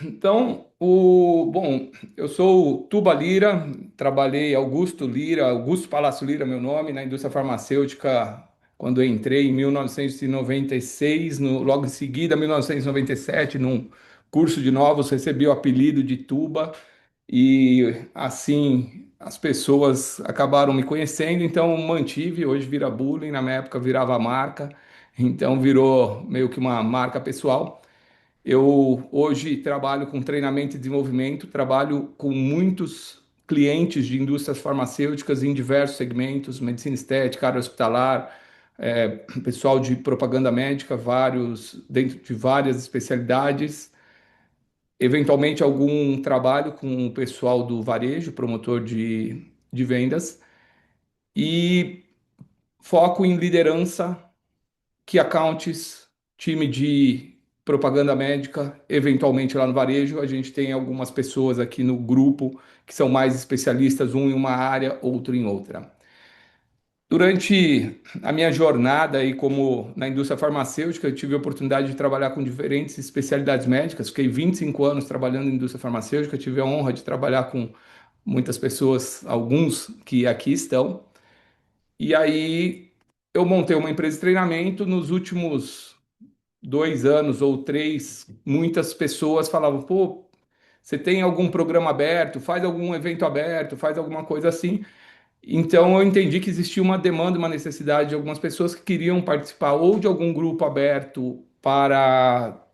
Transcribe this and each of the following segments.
Então, bom, eu sou o Tuba Lira, trabalhei Augusto Lira, Augusto Palácio Lira, meu nome, na indústria farmacêutica quando eu entrei em 1996, logo em seguida, 1997, num curso de novos, recebi o apelido de Tuba e assim as pessoas acabaram me conhecendo, então mantive, hoje vira bullying, na minha época virava marca, então virou meio que uma marca pessoal. Eu hoje trabalho com treinamento e desenvolvimento, trabalho com muitos clientes de indústrias farmacêuticas em diversos segmentos, medicina estética, área hospitalar, pessoal de propaganda médica, vários, dentro de várias especialidades, eventualmente algum trabalho com o pessoal do varejo, promotor de vendas, e foco em liderança, key accounts, time de propaganda médica, eventualmente lá no varejo, a gente tem algumas pessoas aqui no grupo que são mais especialistas, um em uma área, outro em outra. Durante a minha jornada aí como na indústria farmacêutica, eu tive a oportunidade de trabalhar com diferentes especialidades médicas. Fiquei 25 anos trabalhando em indústria farmacêutica, tive a honra de trabalhar com muitas pessoas, alguns que aqui estão. E aí eu montei uma empresa de treinamento nos últimos 2 anos ou três, muitas pessoas falavam: pô, você tem algum programa aberto, faz algum evento aberto, faz alguma coisa assim. Então eu entendi que existia uma demanda, uma necessidade de algumas pessoas que queriam participar ou de algum grupo aberto para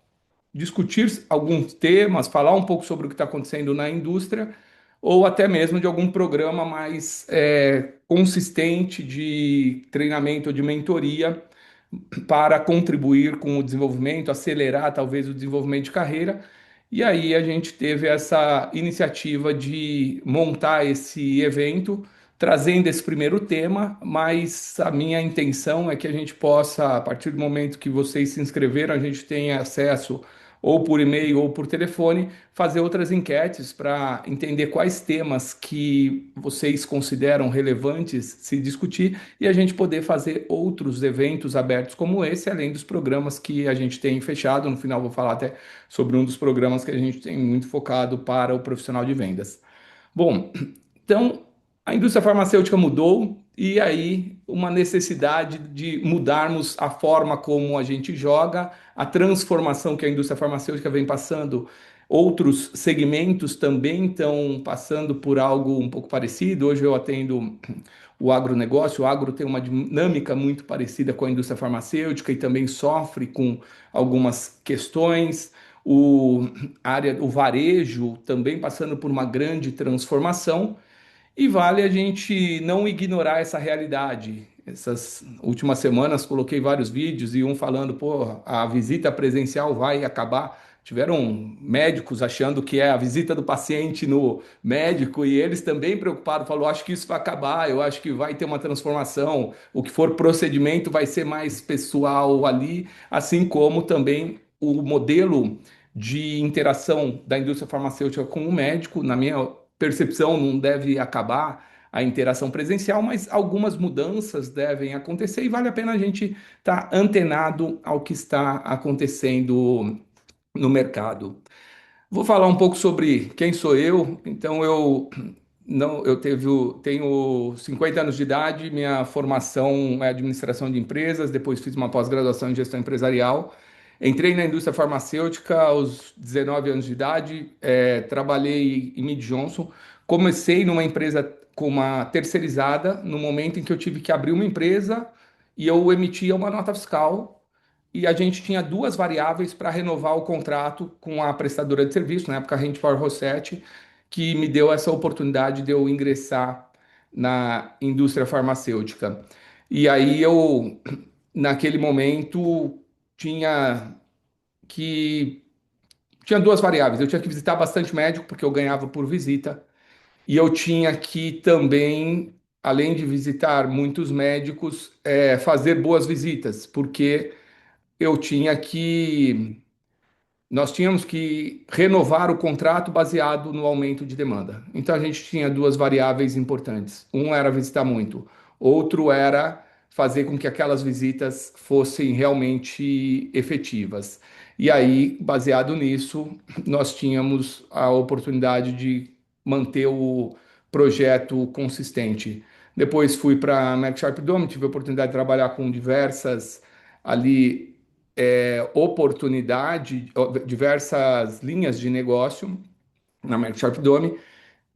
discutir alguns temas, falar um pouco sobre o que está acontecendo na indústria, ou até mesmo de algum programa mais consistente de treinamento ou de mentoria para contribuir com o desenvolvimento, acelerar talvez o desenvolvimento de carreira. E aí a gente teve essa iniciativa de montar esse evento, trazendo esse primeiro tema, mas a minha intenção é que a gente possa, a partir do momento que vocês se inscreveram, a gente tenha acesso ou por e-mail ou por telefone, fazer outras enquetes para entender quais temas que vocês consideram relevantes se discutir e a gente poder fazer outros eventos abertos como esse, além dos programas que a gente tem fechado. No final, vou falar até sobre um dos programas que a gente tem muito focado para o profissional de vendas. Bom, então a indústria farmacêutica mudou e aí uma necessidade de mudarmos a forma como a gente joga, a transformação que a indústria farmacêutica vem passando. Outros segmentos também estão passando por algo um pouco parecido. Hoje eu atendo o agronegócio. O agro tem uma dinâmica muito parecida com a indústria farmacêutica e também sofre com algumas questões. O varejo também passando por uma grande transformação. E vale a gente não ignorar essa realidade. Essas últimas semanas coloquei vários vídeos e um falando, pô, a visita presencial vai acabar. Tiveram médicos achando que é a visita do paciente no médico e eles também preocupados, falou, acho que isso vai acabar, eu acho que vai ter uma transformação, o que for procedimento vai ser mais pessoal ali, assim como também o modelo de interação da indústria farmacêutica com o médico, na minha percepção, não deve acabar a interação presencial, mas algumas mudanças devem acontecer e vale a pena a gente estar antenado ao que está acontecendo no mercado. Vou falar um pouco sobre quem sou eu. Então, eu não, tenho 50 anos de idade, minha formação é administração de empresas, depois fiz uma pós-graduação em gestão empresarial. Entrei na indústria farmacêutica aos 19 anos de idade, trabalhei em Mead Johnson, comecei numa empresa com uma terceirizada, no momento em que eu tive que abrir uma empresa e eu emitia uma nota fiscal e a gente tinha duas variáveis para renovar o contrato com a prestadora de serviço, na época a Rede Power Rossetti, que me deu essa oportunidade de eu ingressar na indústria farmacêutica. E aí eu, naquele momento, tinha que tinha duas variáveis. Eu tinha que visitar bastante médico, porque eu ganhava por visita, e eu tinha que também, além de visitar muitos médicos, fazer boas visitas, porque eu tinha que nós tínhamos que renovar o contrato baseado no aumento de demanda. Então a gente tinha duas variáveis importantes. Um era visitar muito, outro era fazer com que aquelas visitas fossem realmente efetivas. E aí, baseado nisso, nós tínhamos a oportunidade de manter o projeto consistente. Depois fui para a Mac Sharp Dome, tive a oportunidade de trabalhar com diversas ali diversas linhas de negócio na Mac Sharp Dome.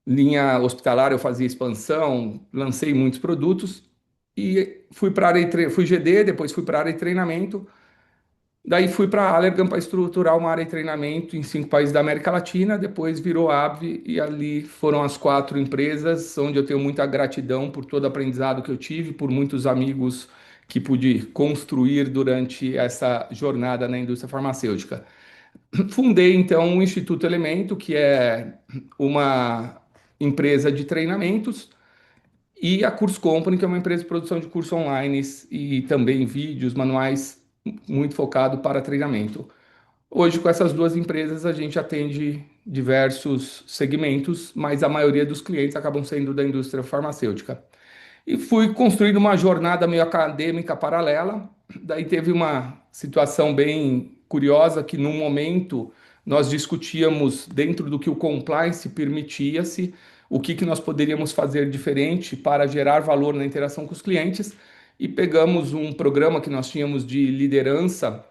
Linha hospitalar, eu fazia expansão, lancei muitos produtos e fui para área fui GD, depois fui para a área de treinamento. Daí fui para a Allergan para estruturar uma área de treinamento em 5 países da América Latina, depois virou ABV e ali foram as 4 empresas onde eu tenho muita gratidão por todo o aprendizado que eu tive, por muitos amigos que pude construir durante essa jornada na indústria farmacêutica. Fundei então o Instituto Elemento, que é uma empresa de treinamentos, e a Course Company, que é uma empresa de produção de cursos online e também vídeos, manuais, muito focado para treinamento. Hoje, com essas 2 empresas, a gente atende diversos segmentos, mas a maioria dos clientes acabam sendo da indústria farmacêutica. E fui construindo uma jornada meio acadêmica paralela. Daí teve uma situação bem curiosa que, num momento, nós discutíamos dentro do que o compliance permitia-se, o que que nós poderíamos fazer diferente para gerar valor na interação com os clientes, e pegamos um programa que nós tínhamos de liderança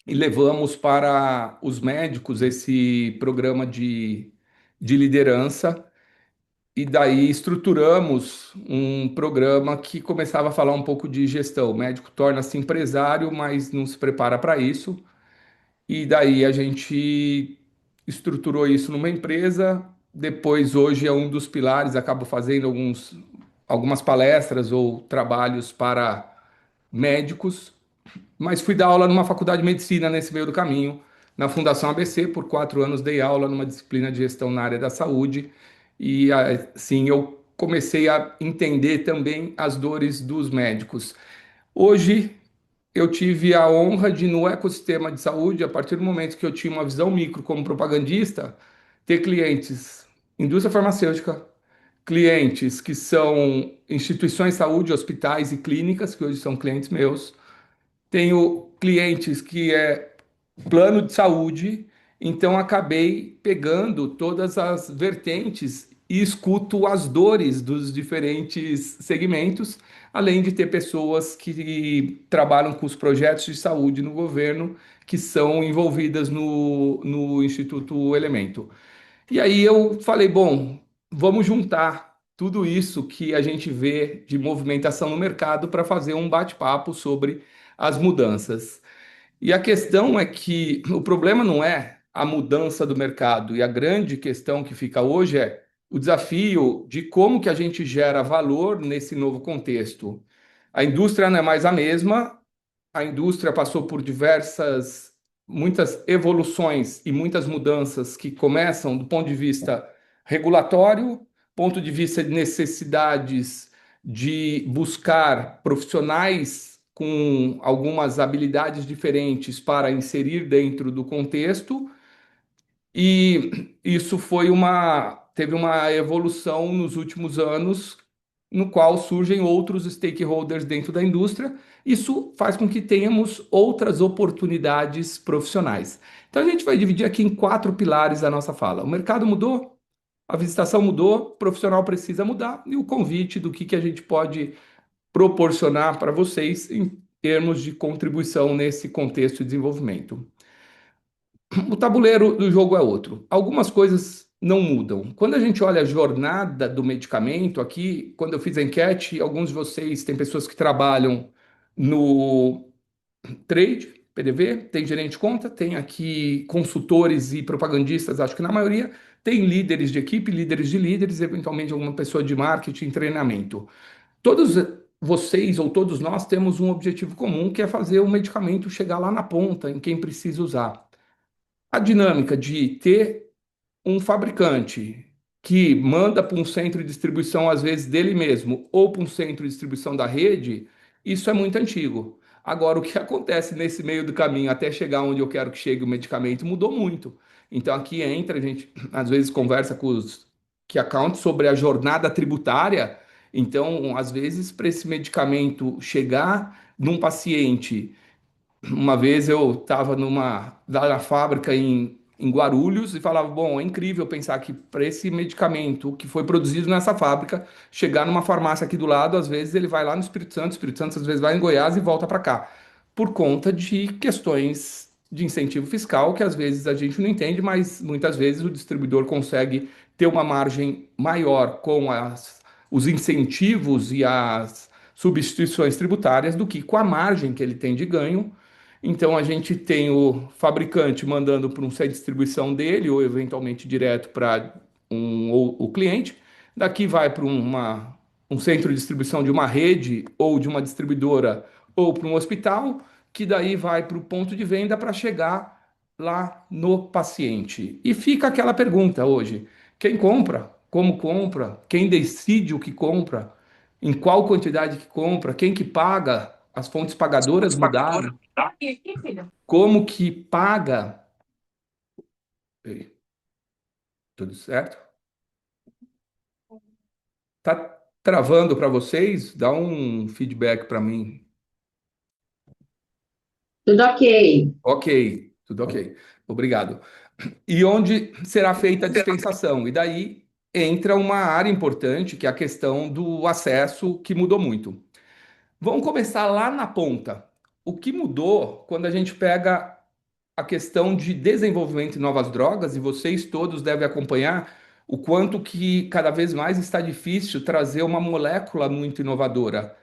e levamos para os médicos esse programa de liderança, e daí estruturamos um programa que começava a falar um pouco de gestão. O médico torna-se empresário, mas não se prepara para isso. E daí a gente estruturou isso numa empresa. Depois, hoje é um dos pilares, acabo fazendo algumas palestras ou trabalhos para médicos, mas fui dar aula numa faculdade de medicina nesse meio do caminho, na Fundação ABC. Por 4 anos dei aula numa disciplina de gestão na área da saúde, e assim eu comecei a entender também as dores dos médicos. Hoje eu tive a honra de, no ecossistema de saúde, a partir do momento que eu tinha uma visão micro como propagandista, ter clientes, indústria farmacêutica, clientes que são instituições de saúde, hospitais e clínicas, que hoje são clientes meus. Tenho clientes que é plano de saúde, então acabei pegando todas as vertentes e escuto as dores dos diferentes segmentos, além de ter pessoas que trabalham com os projetos de saúde no governo, que são envolvidas no Instituto Elemento. E aí eu falei, bom, vamos juntar tudo isso que a gente vê de movimentação no mercado para fazer um bate-papo sobre as mudanças. E a questão é que o problema não é a mudança do mercado, e a grande questão que fica hoje é o desafio de como que a gente gera valor nesse novo contexto. A indústria não é mais a mesma, a indústria passou por muitas evoluções e muitas mudanças que começam do ponto de vista regulatório, ponto de vista de necessidades de buscar profissionais com algumas habilidades diferentes para inserir dentro do contexto, e isso teve uma evolução nos últimos anos, no qual surgem outros stakeholders dentro da indústria. Isso faz com que tenhamos outras oportunidades profissionais. Então a gente vai dividir aqui em 4 pilares a nossa fala. O mercado mudou, a visitação mudou, o profissional precisa mudar, e o convite do que a gente pode proporcionar para vocês em termos de contribuição nesse contexto de desenvolvimento. O tabuleiro do jogo é outro. Algumas coisas não mudam. Quando a gente olha a jornada do medicamento, aqui, quando eu fiz a enquete, alguns de vocês, tem pessoas que trabalham no trade, PDV, tem gerente de conta, tem aqui consultores e propagandistas, acho que na maioria, tem líderes de equipe, líderes de líderes, eventualmente alguma pessoa de marketing, treinamento. Todos vocês ou todos nós temos um objetivo comum, que é fazer o medicamento chegar lá na ponta, em quem precisa usar. A dinâmica de ter um fabricante que manda para um centro de distribuição, às vezes dele mesmo, ou para um centro de distribuição da rede, isso é muito antigo. Agora, o que acontece nesse meio do caminho até chegar onde eu quero que chegue o medicamento mudou muito. Então, aqui entra, a gente às vezes conversa com os key accounts sobre a jornada tributária. Então, às vezes, para esse medicamento chegar num paciente Uma vez eu estava lá na fábrica em Guarulhos e falava, bom, é incrível pensar que para esse medicamento que foi produzido nessa fábrica, chegar numa farmácia aqui do lado, às vezes ele vai lá no Espírito Santo às vezes vai em Goiás e volta para cá, por conta de questões de incentivo fiscal que às vezes a gente não entende, mas muitas vezes o distribuidor consegue ter uma margem maior com os incentivos e as substituições tributárias do que com a margem que ele tem de ganho. Então a gente tem o fabricante mandando para um centro de distribuição dele, ou eventualmente direto para ou o cliente. Daqui vai para um centro de distribuição de uma rede ou de uma distribuidora ou para um hospital, que daí vai para o ponto de venda para chegar lá no paciente. E fica aquela pergunta hoje: quem compra? Como compra? Quem decide o que compra? Em qual quantidade que compra? Quem que paga? As fontes pagadoras mudaram. Como que paga? Ei, tudo certo? Tá travando para vocês? Dá um feedback para mim. Tudo ok. Ok, tudo ok. Obrigado. E onde será feita a dispensação? E daí entra uma área importante, que é a questão do acesso, que mudou muito. Vamos começar lá na ponta. O que mudou quando a gente pega a questão de desenvolvimento de novas drogas, e vocês todos devem acompanhar o quanto que cada vez mais está difícil trazer uma molécula muito inovadora.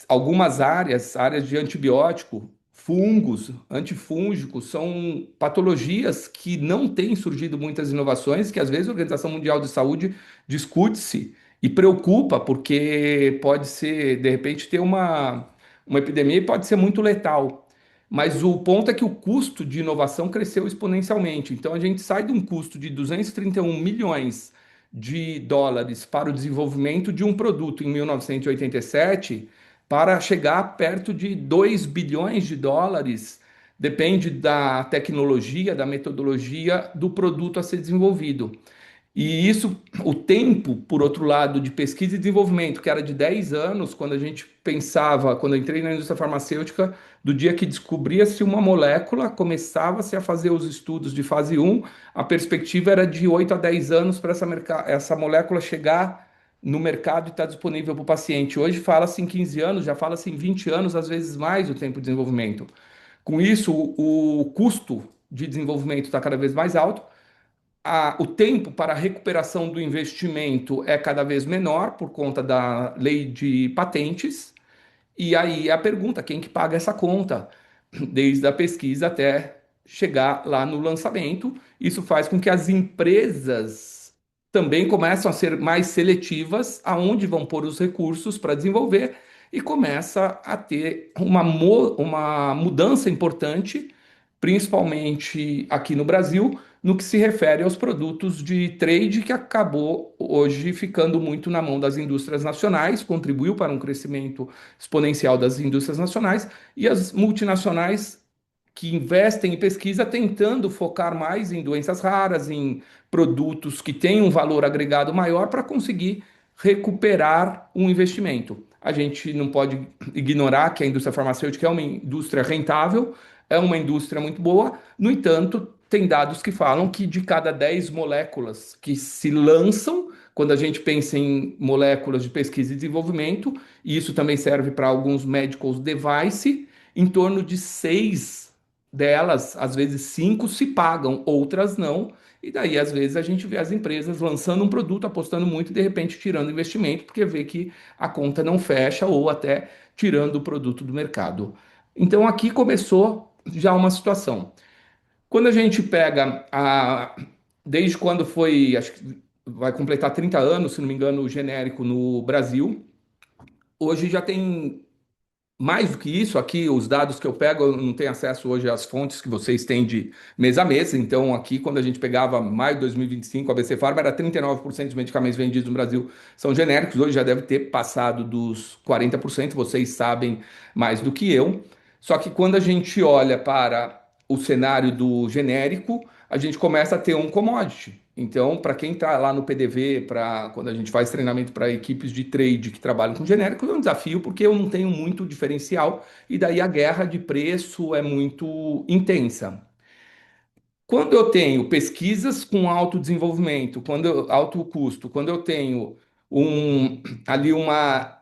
Algumas áreas de antibiótico, fungos, antifúngicos, são patologias que não têm surgido muitas inovações, que às vezes a Organização Mundial de Saúde discute-se e preocupa, porque pode ser, de repente, ter uma epidemia e pode ser muito letal. Mas o ponto é que o custo de inovação cresceu exponencialmente. Então a gente sai de um custo de 231 milhões de dólares para o desenvolvimento de um produto em 1987 para chegar perto de 2 bilhões de dólares, depende da tecnologia, da metodologia do produto a ser desenvolvido. E isso, o tempo, por outro lado, de pesquisa e desenvolvimento, que era de 10 anos, quando a gente pensava, quando eu entrei na indústria farmacêutica, do dia que descobria-se uma molécula, começava-se a fazer os estudos de fase um, a perspectiva era de 8 a 10 anos para essa molécula chegar no mercado e estar disponível para o paciente. Hoje fala-se em 15 anos, já fala-se em 20 anos, às vezes mais o tempo de desenvolvimento. Com isso, o custo de desenvolvimento está cada vez mais alto, o tempo para a recuperação do investimento é cada vez menor por conta da lei de patentes. E aí a pergunta, quem que paga essa conta? Desde a pesquisa até chegar lá no lançamento. Isso faz com que as empresas também começam a ser mais seletivas aonde vão pôr os recursos para desenvolver e começa a ter uma mudança importante, principalmente aqui no Brasil, no que se refere aos produtos de trade, que acabou hoje ficando muito na mão das indústrias nacionais, contribuiu para um crescimento exponencial das indústrias nacionais, e as multinacionais que investem em pesquisa tentando focar mais em doenças raras, em produtos que têm um valor agregado maior para conseguir recuperar um investimento. A gente não pode ignorar que a indústria farmacêutica é uma indústria rentável, é uma indústria muito boa, no entanto, tem dados que falam que de cada 10 moléculas que se lançam, quando a gente pensa em moléculas de pesquisa e desenvolvimento, e isso também serve para alguns medical device, em torno de 6 delas, às vezes 5, se pagam, outras não. E daí, às vezes, a gente vê as empresas lançando um produto, apostando muito e de repente tirando investimento, porque vê que a conta não fecha ou até tirando o produto do mercado. Então, aqui começou já uma situação. Quando a gente pega desde quando foi, acho que vai completar 30 anos, se não me engano, o genérico no Brasil, hoje já tem mais do que isso. Aqui, os dados que eu pego, eu não tenho acesso hoje às fontes que vocês têm de mês a mês. Então, aqui, quando a gente pegava maio de 2025, a BC Pharma era 39% dos medicamentos vendidos no Brasil são genéricos. Hoje já deve ter passado dos 40%, vocês sabem mais do que eu. Só que quando a gente olha para o cenário do genérico, a gente começa a ter um commodity. Então, para quem está lá no PDV, para quando a gente faz treinamento para equipes de trade que trabalham com genéricos, é um desafio porque eu não tenho muito diferencial e daí a guerra de preço é muito intensa. Quando eu tenho pesquisas com alto desenvolvimento, alto custo, quando eu tenho ali uma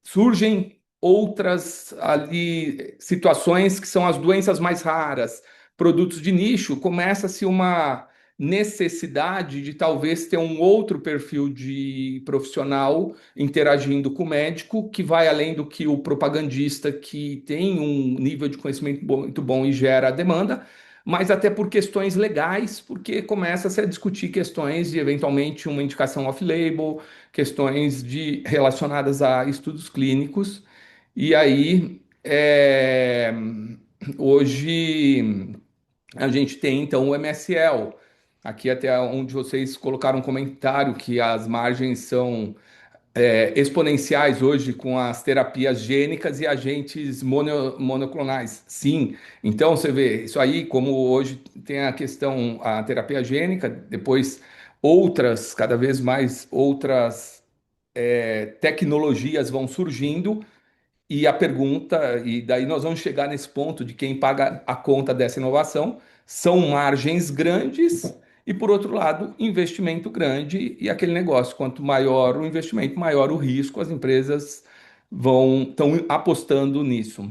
surgem outras ali situações que são as doenças mais raras, produtos de nicho, começa-se uma necessidade de talvez ter um outro perfil de profissional interagindo com o médico, que vai além do que o propagandista que tem um nível de conhecimento muito bom e gera demanda, mas até por questões legais, porque começa-se a discutir questões de eventualmente uma indicação off-label, questões relacionadas a estudos clínicos. E aí, hoje a gente tem então o MSL. Aqui até onde vocês colocaram um comentário que as margens são exponenciais hoje com as terapias gênicas e agentes monoclonais. Sim, então você vê isso aí, como hoje tem a questão, a terapia gênica, depois outras, cada vez mais outras tecnologias vão surgindo e a pergunta, e daí nós vamos chegar nesse ponto de quem paga a conta dessa inovação, são margens grandes e, por outro lado, investimento grande e aquele negócio, quanto maior o investimento, maior o risco, as empresas estão apostando nisso.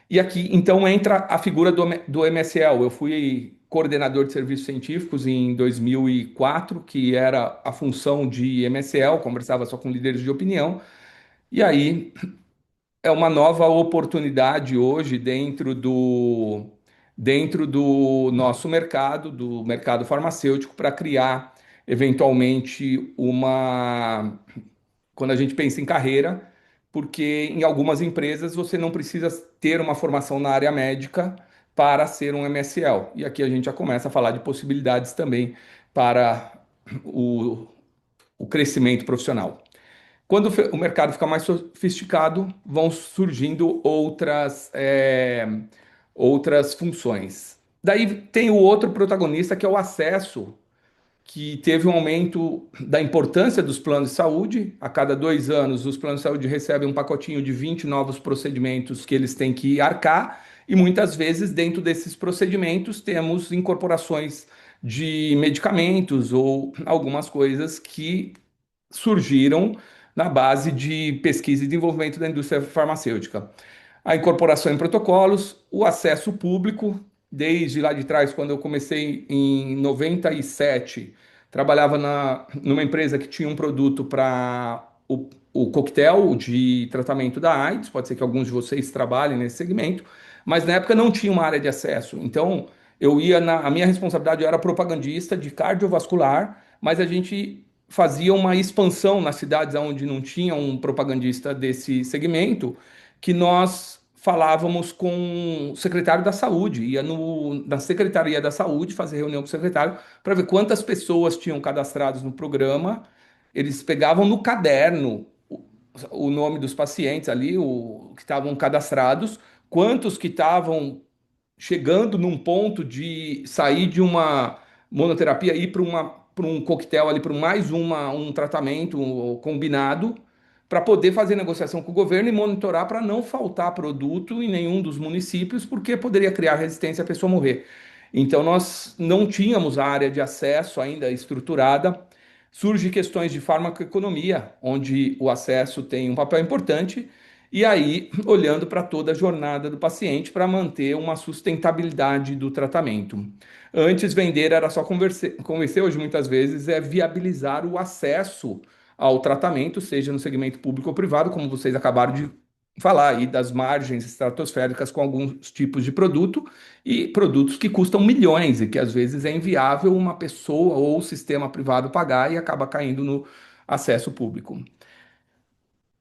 E aqui, então, entra a figura do MSL. Eu fui coordenador de serviços científicos em 2004, que era a função de MSL, conversava só com líderes de opinião, e aí é uma nova oportunidade hoje dentro do nosso mercado, do mercado farmacêutico, para criar eventualmente quando a gente pensa em carreira, porque em algumas empresas você não precisa ter uma formação na área médica para ser um MSL. E aqui a gente já começa a falar de possibilidades também para o, o crescimento profissional. Quando o mercado fica mais sofisticado, vão surgindo outras funções. Daí tem o outro protagonista, que é o acesso, que teve um aumento da importância dos planos de saúde. A cada 2 anos, os planos de saúde recebem um pacotinho de 20 novos procedimentos que eles têm que arcar, e muitas vezes, dentro desses procedimentos, temos incorporações de medicamentos ou algumas coisas que surgiram na base de pesquisa e desenvolvimento da indústria farmacêutica. A incorporação em protocolos, o acesso público, desde lá de trás, quando eu comecei em 97, trabalhava numa empresa que tinha um produto para o coquetel de tratamento da AIDS, pode ser que alguns de vocês trabalhem nesse segmento, mas na época não tinha uma área de acesso. Então, a minha responsabilidade era propagandista de cardiovascular, mas a gente fazia uma expansão nas cidades onde não tinha um propagandista desse segmento, que nós falávamos com o secretário da saúde, ia na Secretaria da Saúde fazer reunião com o secretário para ver quantas pessoas tinham cadastrados no programa. Eles pegavam no caderno o nome dos pacientes ali, que estavam cadastrados, quantos que estavam chegando num ponto de sair de uma monoterapia e ir para um coquetel ali, para um tratamento combinado, para poder fazer negociação com o governo e monitorar para não faltar produto em nenhum dos municípios, porque poderia criar resistência e a pessoa morrer. Então, nós não tínhamos a área de acesso ainda estruturada. Surge questões de farmacoeconomia, onde o acesso tem um papel importante, e aí olhando para toda a jornada do paciente para manter uma sustentabilidade do tratamento. Antes, vender era só convencer, hoje muitas vezes é viabilizar o acesso ao tratamento, seja no segmento público ou privado, como vocês acabaram de falar aí das margens estratosféricas com alguns tipos de produto e produtos que custam milhões e que às vezes é inviável uma pessoa ou o sistema privado pagar e acaba caindo no acesso público.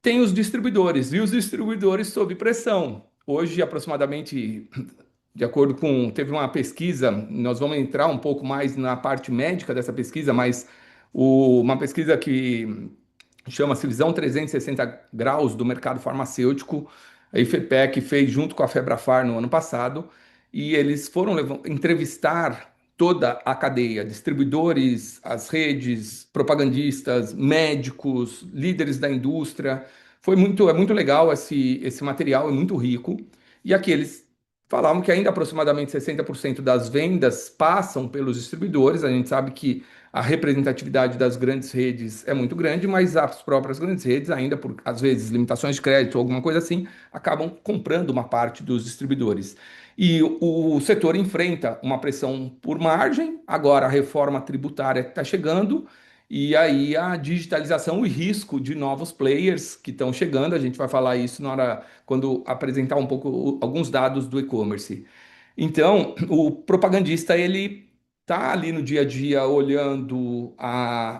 Tem os distribuidores e os distribuidores sob pressão. Hoje, aproximadamente, de acordo com, teve uma pesquisa, nós vamos entrar um pouco mais na parte médica dessa pesquisa, mas uma pesquisa que chama-se Visão 360 Graus do Mercado Farmacêutico, a IFEPEC fez junto com a Febrafar no ano passado, e eles foram entrevistar toda a cadeia, distribuidores, as redes, propagandistas, médicos, líderes da indústria. É muito legal esse material, é muito rico. E aqui eles falavam que ainda aproximadamente 60% das vendas passam pelos distribuidores. A gente sabe que a representatividade das grandes redes é muito grande, mas as próprias grandes redes, ainda por, às vezes, limitações de crédito ou alguma coisa assim, acabam comprando uma parte dos distribuidores. E o setor enfrenta uma pressão por margem, agora a reforma tributária está chegando, e aí a digitalização e risco de novos players que estão chegando. A gente vai falar isso na hora quando apresentar um pouco alguns dados do e-commerce. Então, o propagandista ele tá ali no dia a dia olhando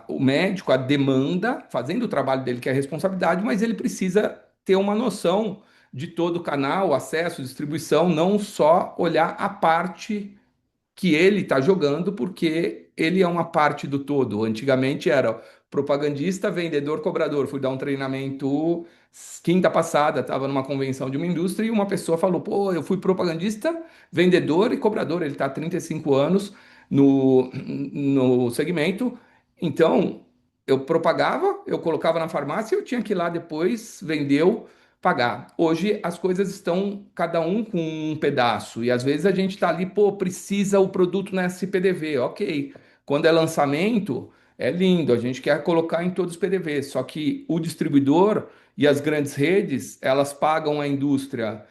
o médico, a demanda, fazendo o trabalho dele, que é a responsabilidade, mas ele precisa ter uma noção de todo o canal, acesso, distribuição, não só olhar a parte que ele está jogando, porque ele é uma parte do todo. Antigamente era propagandista, vendedor, cobrador. Fui dar um treinamento quinta passada, estava numa convenção de uma indústria e uma pessoa falou: pô, eu fui propagandista, vendedor e cobrador. Ele está há 35 anos no segmento. Então, eu propagava, eu colocava na farmácia, eu tinha que ir lá depois, vendeu, pagar. Hoje as coisas estão cada um com um pedaço e às vezes a gente está ali, pô, precisa o produto na SPDV, ok. Quando é lançamento, é lindo, a gente quer colocar em todos os PDVs, só que o distribuidor e as grandes redes, elas pagam a indústria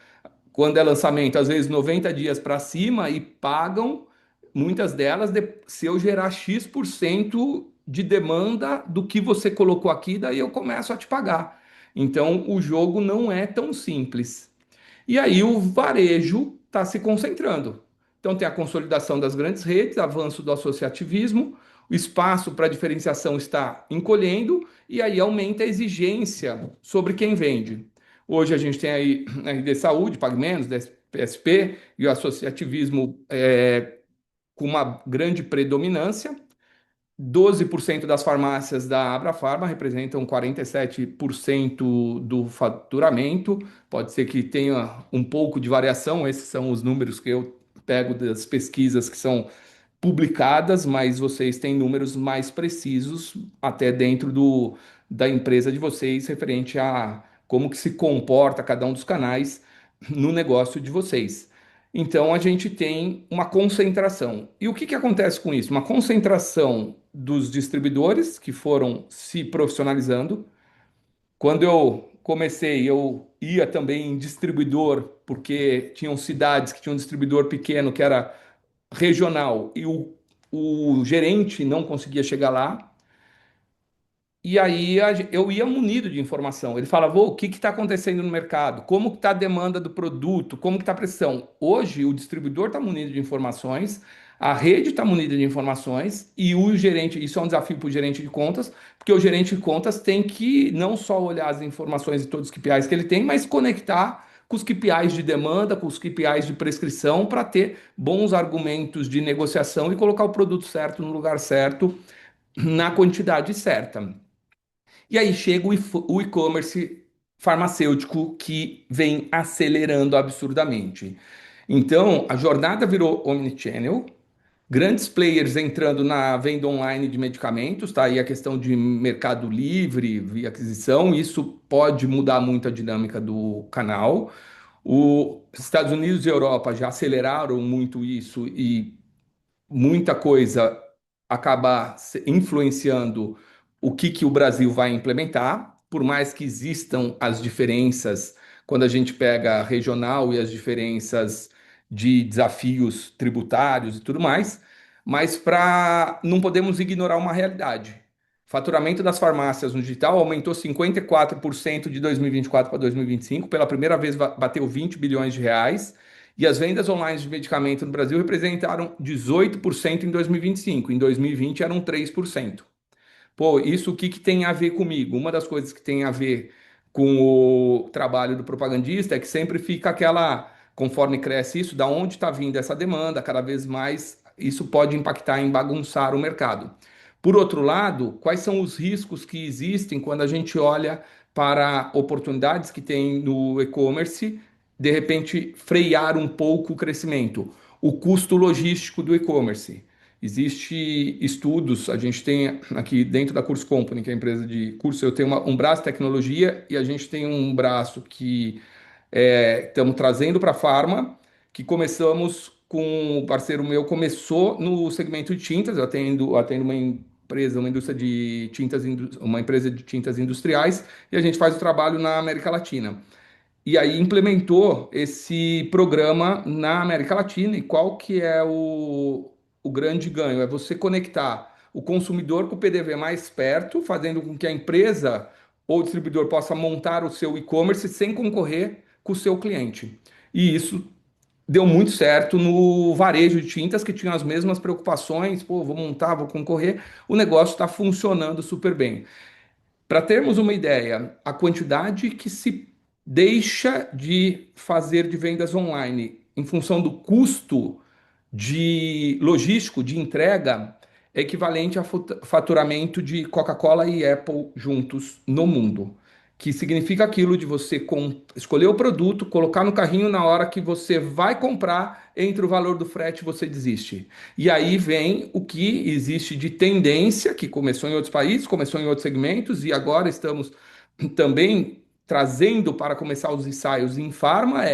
quando é lançamento, às vezes 90 dias para cima e pagam muitas delas se eu gerar X% de demanda do que você colocou aqui, daí eu começo a te pagar. Então o jogo não é tão simples. E aí o varejo está se concentrando. Então tem a consolidação das grandes redes, avanço do associativismo, o espaço para diferenciação está encolhendo e aí aumenta a exigência sobre quem vende. Hoje a gente tem aí a RD Saúde, PagMenos, PSP e o associativismo com uma grande predominância. 12% das farmácias da Abrafarma representam 47% do faturamento. Pode ser que tenha um pouco de variação, esses são os números que eu pego das pesquisas que são publicadas, mas vocês têm números mais precisos até dentro da empresa de vocês, referente a como que se comporta cada um dos canais no negócio de vocês. Então a gente tem uma concentração. E o que que acontece com isso? Uma concentração dos distribuidores que foram se profissionalizando. Quando eu comecei, eu ia também em distribuidor, porque tinham cidades que tinham um distribuidor pequeno que era regional e o gerente não conseguia chegar lá. E aí eu ia munido de informação. Ele falava: "Ô, o que está acontecendo no mercado? Como está a demanda do produto? Como que está a pressão?" Hoje o distribuidor está munido de informações, a rede está munida de informações e o gerente, isso é um desafio para o gerente de contas, porque o gerente de contas tem que não só olhar as informações de todos os KPIs que ele tem, mas conectar com os KPIs de demanda, com os KPIs de prescrição, para ter bons argumentos de negociação e colocar o produto certo no lugar certo, na quantidade certa. E aí chega o e-commerce farmacêutico que vem acelerando absurdamente. Então, a jornada virou omnichannel, grandes players entrando na venda online de medicamentos, tá? Aí a questão de mercado livre, via aquisição, isso pode mudar muito a dinâmica do canal. Os Estados Unidos e Europa já aceleraram muito isso e muita coisa acaba influenciando o que o Brasil vai implementar, por mais que existam as diferenças quando a gente pega regional e as diferenças de desafios tributários e tudo mais, mas não podemos ignorar uma realidade. Faturamento das farmácias no digital aumentou 54% de 2024 para 2025, pela primeira vez bateu 20 bilhões de reais. E as vendas online de medicamento no Brasil representaram 18% em 2025. Em 2020 eram 3%. Pô, isso o que que tem a ver comigo? Uma das coisas que tem a ver com o trabalho do propagandista é que sempre fica aquela, conforme cresce isso, da onde está vindo essa demanda, cada vez mais isso pode impactar em bagunçar o mercado. Por outro lado, quais são os riscos que existem quando a gente olha para oportunidades que tem no e-commerce, de repente frear um pouco o crescimento? O custo logístico do e-commerce. Existe estudos, a gente tem aqui dentro da Curso Company, que é a empresa de curso, eu tenho um braço de tecnologia e a gente tem um braço que estamos trazendo para a Farma, que começamos com o parceiro meu, começou no segmento de tintas, eu atendo uma empresa, uma indústria de tintas, uma empresa de tintas industriais, e a gente faz o trabalho na América Latina. E aí implementou esse programa na América Latina. E qual que é o grande ganho? É você conectar o consumidor com o PDV mais perto, fazendo com que a empresa ou distribuidor possa montar o seu e-commerce sem concorrer com o seu cliente. E isso deu muito certo no varejo de tintas, que tinha as mesmas preocupações, pô, vou montar, vou concorrer. O negócio está funcionando super bem. Para termos uma ideia, a quantidade que se deixa de fazer de vendas online em função do custo de logístico, de entrega, é equivalente a faturamento de Coca-Cola e Apple juntos no mundo. Que significa aquilo de você escolher o produto, colocar no carrinho na hora que você vai comprar, entre o valor do frete você desiste. E aí vem o que existe de tendência, que começou em outros países, começou em outros segmentos, e agora estamos também trazendo para começar os ensaios em farma,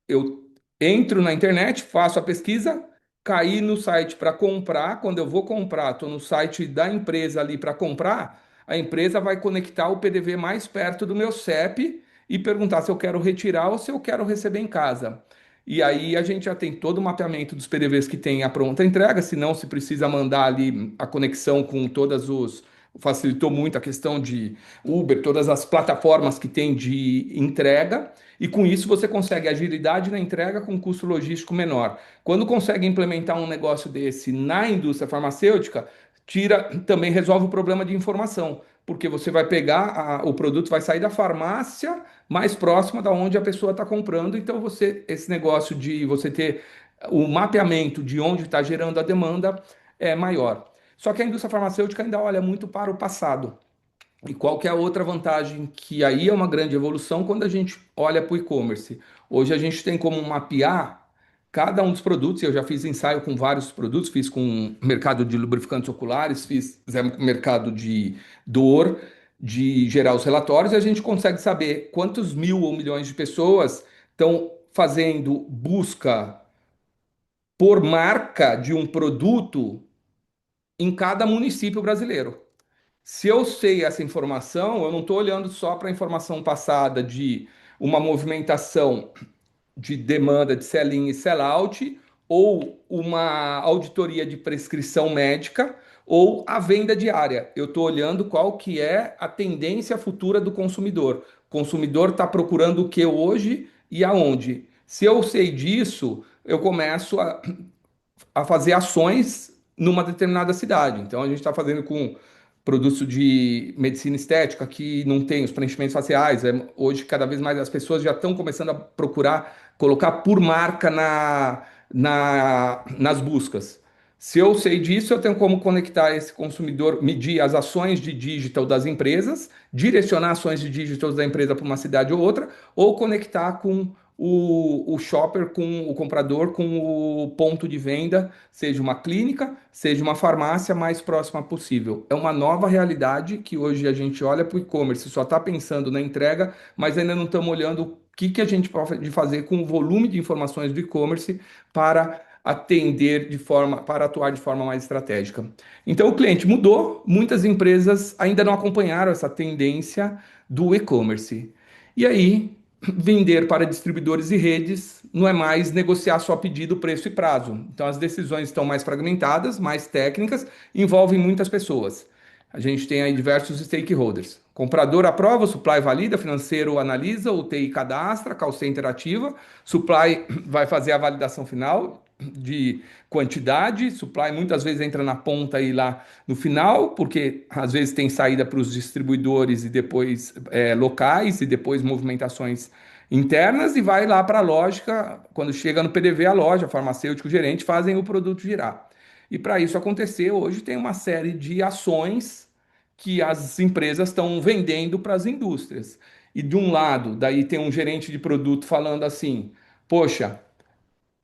eu entro na internet, faço a pesquisa, caí no site para comprar. Quando eu vou comprar, estou no site da empresa ali para comprar. A empresa vai conectar o PDV mais perto do meu CEP e perguntar se eu quero retirar ou se eu quero receber em casa. E aí a gente já tem todo o mapeamento dos PDVs que tem a pronta entrega, se não se precisa mandar ali a conexão com todas os. Facilitou muito a questão de Uber, todas as plataformas que tem de entrega. E com isso você consegue agilidade na entrega com custo logístico menor. Quando consegue implementar um negócio desse na indústria farmacêutica, tira, também resolve o problema de informação, porque você vai pegar o produto, vai sair da farmácia mais próxima da onde a pessoa está comprando. Então esse negócio de você ter o mapeamento de onde está gerando a demanda é maior. Só que a indústria farmacêutica ainda olha muito para o passado. E qual que é a outra vantagem que aí é uma grande evolução quando a gente olha para o e-commerce? Hoje a gente tem como mapear cada um dos produtos. Eu já fiz ensaio com vários produtos, fiz com mercado de lubrificantes oculares, fizemos com mercado de dor, de gerar os relatórios, e a gente consegue saber quantos mil ou milhões de pessoas estão fazendo busca por marca de um produto em cada município brasileiro. Se eu sei essa informação, eu não estou olhando só para a informação passada de uma movimentação de demanda de sell-in e sell-out, ou uma auditoria de prescrição médica, ou a venda diária. Eu estou olhando qual que é a tendência futura do consumidor. O consumidor está procurando o que hoje e aonde. Se eu sei disso, eu começo a fazer ações numa determinada cidade. Então a gente está fazendo com produtos de medicina estética que não tem os preenchimentos faciais. Hoje, cada vez mais as pessoas já estão começando a procurar colocar por marca nas buscas. Se eu sei disso, eu tenho como conectar esse consumidor, medir as ações de digital das empresas, direcionar ações de digital da empresa para uma cidade ou outra, ou conectar com o shopper, com o comprador, com o ponto de venda, seja uma clínica, seja uma farmácia mais próxima possível. É uma nova realidade que hoje a gente olha para o e-commerce, só está pensando na entrega, mas ainda não estamos olhando o que a gente pode fazer com o volume de informações do e-commerce para atender de forma, para atuar de forma mais estratégica. Então o cliente mudou, muitas empresas ainda não acompanharam essa tendência do e-commerce. E aí, vender para distribuidores e redes não é mais negociar só pedido, preço e prazo. Então as decisões estão mais fragmentadas, mais técnicas, envolvem muitas pessoas. A gente tem aí diversos stakeholders. Comprador aprova, o supply valida, financeiro analisa, o TI cadastra, call center ativa, supply vai fazer a validação final de quantidade, supply muitas vezes entra na ponta e lá no final, porque às vezes tem saída para os distribuidores e depois locais e depois movimentações internas, e vai lá para a lógica, quando chega no PDV, a loja, farmacêutico, gerente fazem o produto girar. E para isso acontecer, hoje tem uma série de ações que as empresas estão vendendo para as indústrias. E de um lado, daí tem um gerente de produto falando assim: poxa,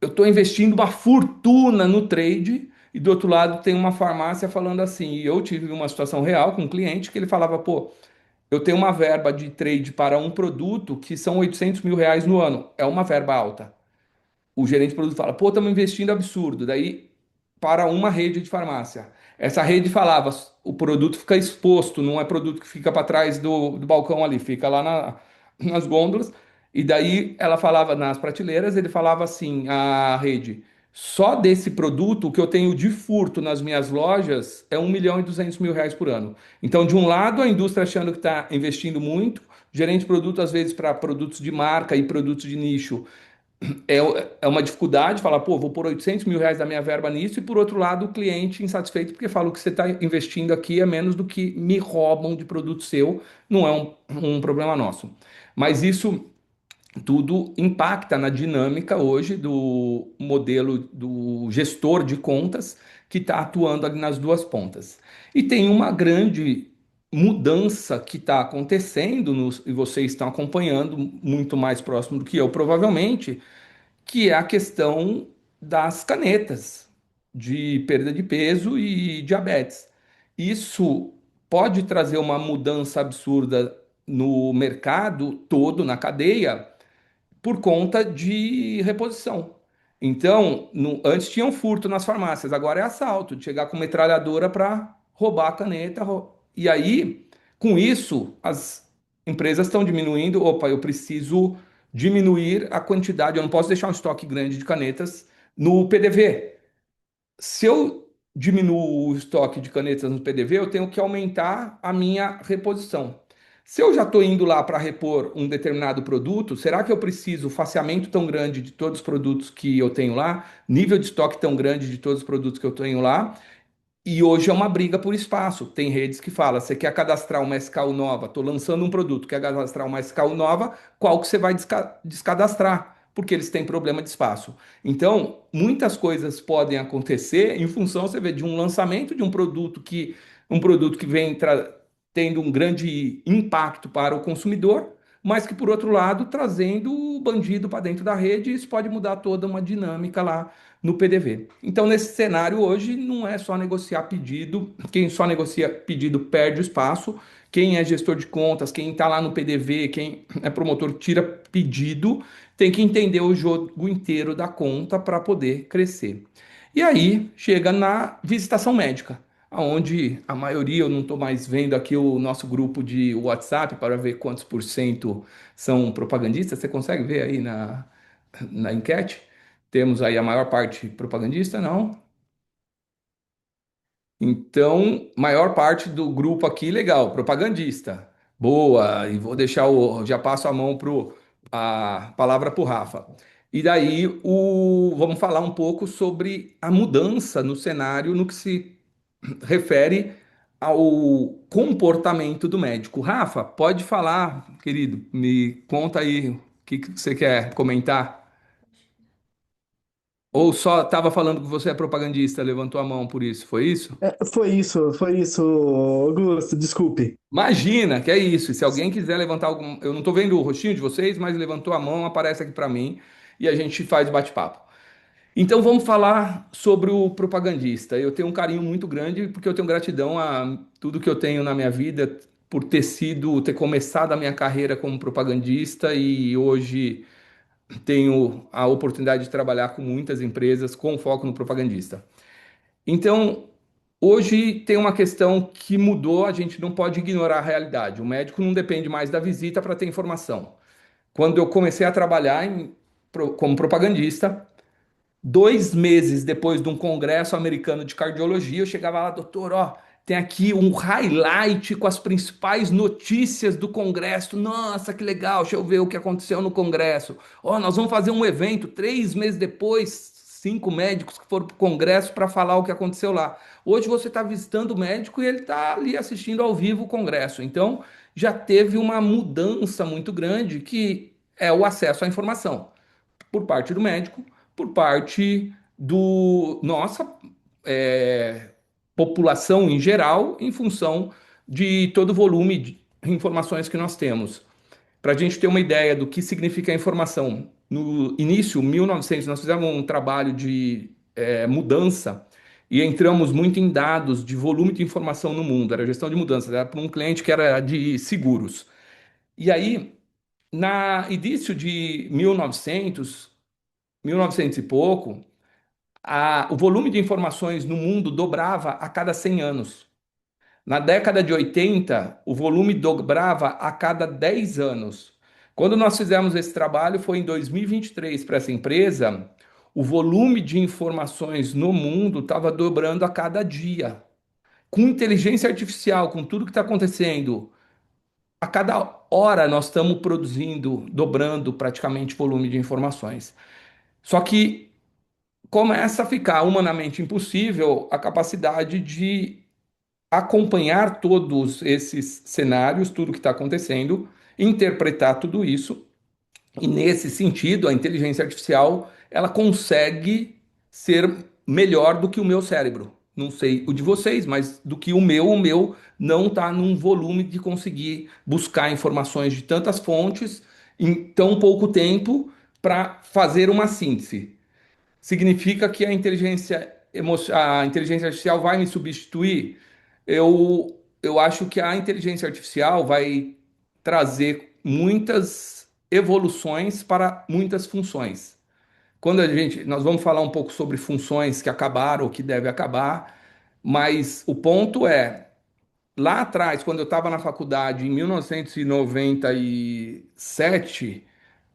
eu estou investindo uma fortuna no trade e do outro lado tem uma farmácia falando assim. E eu tive uma situação real com um cliente que ele falava, pô, eu tenho uma verba de trade para um produto que são R$ 800 mil no ano. É uma verba alta. O gerente de produto fala, pô, estamos investindo absurdo. Daí, para uma rede de farmácia. Essa rede falava, o produto fica exposto, não é produto que fica para trás do balcão ali, fica lá nas gôndolas. E daí ela falava nas prateleiras, ele falava assim, a rede, só desse produto o que eu tenho de furto nas minhas lojas é R$ 1.200.000 por ano. Então, de um lado, a indústria achando que está investindo muito, gerente de produto, às vezes, para produtos de marca e produtos de nicho, é, é uma dificuldade falar, pô, vou pôr R$ 800.000 da minha verba nisso, e por outro lado, o cliente insatisfeito porque fala, o que você está investindo aqui é menos do que me roubam de produto seu, não é um problema nosso. Mas isso tudo impacta na dinâmica hoje do modelo do gestor de contas que está atuando ali nas duas pontas. E tem uma grande mudança que está acontecendo, e vocês estão acompanhando muito mais próximo do que eu, provavelmente, que é a questão das canetas de perda de peso e diabetes. Isso pode trazer uma mudança absurda no mercado todo, na cadeia, por conta de reposição. Então, antes tinha um furto nas farmácias, agora é assalto, de chegar com metralhadora para roubar a caneta. E aí, com isso, as empresas estão diminuindo. Opa, eu preciso diminuir a quantidade, eu não posso deixar um estoque grande de canetas no PDV. Se eu diminuo o estoque de canetas no PDV, eu tenho que aumentar a minha reposição. Se eu já estou indo lá para repor um determinado produto, será que eu preciso faseamento tão grande de todos os produtos que eu tenho lá, nível de estoque tão grande de todos os produtos que eu tenho lá? E hoje é uma briga por espaço. Tem redes que falam, você quer cadastrar uma SKU nova, estou lançando um produto, quer cadastrar uma SKU nova, qual que você vai descadastrar? Porque eles têm problema de espaço. Então, muitas coisas podem acontecer em função, você vê, de um lançamento de um produto que vem tendo um grande impacto para o consumidor, mas que, por outro lado, trazendo o bandido para dentro da rede, e isso pode mudar toda uma dinâmica lá no PDV. Então, nesse cenário hoje, não é só negociar pedido, quem só negocia pedido perde o espaço, quem é gestor de contas, quem está lá no PDV, quem é promotor, tira pedido, tem que entender o jogo inteiro da conta para poder crescer. E aí chega na visitação médica, onde a maioria, eu não estou mais vendo aqui o nosso grupo de WhatsApp para ver quantos por cento são propagandistas, você consegue ver aí na enquete? Temos aí a maior parte propagandista, não? Então, maior parte do grupo aqui, legal, propagandista. Boa, e vou deixar já passo a mão a palavra para o Rafa. E daí, vamos falar um pouco sobre a mudança no cenário no que se refere ao comportamento do médico. Rafa, pode falar, querido, me conta aí o que você quer comentar. Ou só estava falando que você é propagandista, levantou a mão por isso, foi isso? Foi isso, Augusto, desculpe. Imagina que é isso. E se alguém quiser levantar algum. Eu não estou vendo o rostinho de vocês, mas levantou a mão, aparece aqui para mim e a gente faz bate-papo. Então vamos falar sobre o propagandista. Eu tenho um carinho muito grande porque eu tenho gratidão a tudo que eu tenho na minha vida por ter começado a minha carreira como propagandista e hoje tenho a oportunidade de trabalhar com muitas empresas com foco no propagandista. Então, hoje tem uma questão que mudou, a gente não pode ignorar a realidade. O médico não depende mais da visita para ter informação. Quando eu comecei a trabalhar como propagandista, 2 meses depois de um congresso americano de cardiologia, eu chegava lá, doutor, ó, tem aqui um highlight com as principais notícias do congresso. Nossa, que legal, deixa eu ver o que aconteceu no congresso. Ó, nós vamos fazer um evento 3 meses depois, 5 médicos que foram para o congresso para falar o que aconteceu lá. Hoje você está visitando o médico e ele está ali assistindo ao vivo o congresso. Então, já teve uma mudança muito grande que é o acesso à informação por parte do médico, por parte do nossa é, população em geral, em função de todo o volume de informações que nós temos. Para a gente ter uma ideia do que significa a informação, no início, 1900, nós fizemos um trabalho de mudança e entramos muito em dados de volume de informação no mundo. Era gestão de mudanças, era para um cliente que era de seguros. E aí, na início de 1900 e pouco, o volume de informações no mundo dobrava a cada 100 anos. Na década de 80, o volume dobrava a cada 10 anos. Quando nós fizemos esse trabalho, foi em 2023 para essa empresa, o volume de informações no mundo estava dobrando a cada dia. Com inteligência artificial, com tudo que está acontecendo, a cada hora nós estamos produzindo, dobrando praticamente o volume de informações. Só que começa a ficar humanamente impossível a capacidade de acompanhar todos esses cenários, tudo que está acontecendo, interpretar tudo isso. E nesse sentido, a inteligência artificial ela consegue ser melhor do que o meu cérebro. Não sei o de vocês, mas do que o meu não está num volume de conseguir buscar informações de tantas fontes em tão pouco tempo para fazer uma síntese. Significa que a inteligência artificial vai me substituir? Eu acho que a inteligência artificial vai trazer muitas evoluções para muitas funções. Nós vamos falar um pouco sobre funções que acabaram ou que devem acabar, mas o ponto é, lá atrás, quando eu estava na faculdade, em 1997,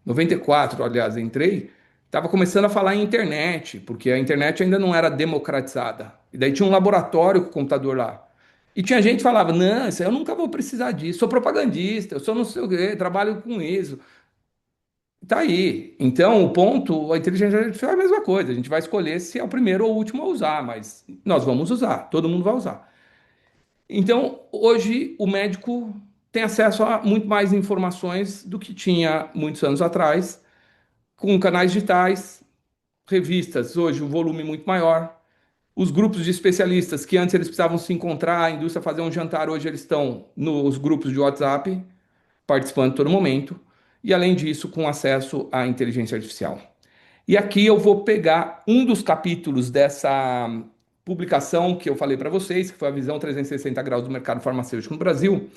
94, aliás, entrei, estava começando a falar em internet, porque a internet ainda não era democratizada. E daí tinha um laboratório com o computador lá. E tinha gente que falava: não, isso aí eu nunca vou precisar disso, sou propagandista, eu sou não sei o quê, trabalho com isso. Tá aí. Então, o ponto, a inteligência artificial é a mesma coisa. A gente vai escolher se é o primeiro ou o último a usar, mas nós vamos usar, todo mundo vai usar. Então, hoje, o médico tem acesso a muito mais informações do que tinha muitos anos atrás, com canais digitais, revistas, hoje o volume é muito maior. Os grupos de especialistas que antes eles precisavam se encontrar, a indústria fazer um jantar, hoje eles estão nos grupos de WhatsApp, participando a todo momento. E além disso, com acesso à inteligência artificial. E aqui eu vou pegar um dos capítulos dessa publicação que eu falei para vocês, que foi a visão 360 graus do mercado farmacêutico no Brasil,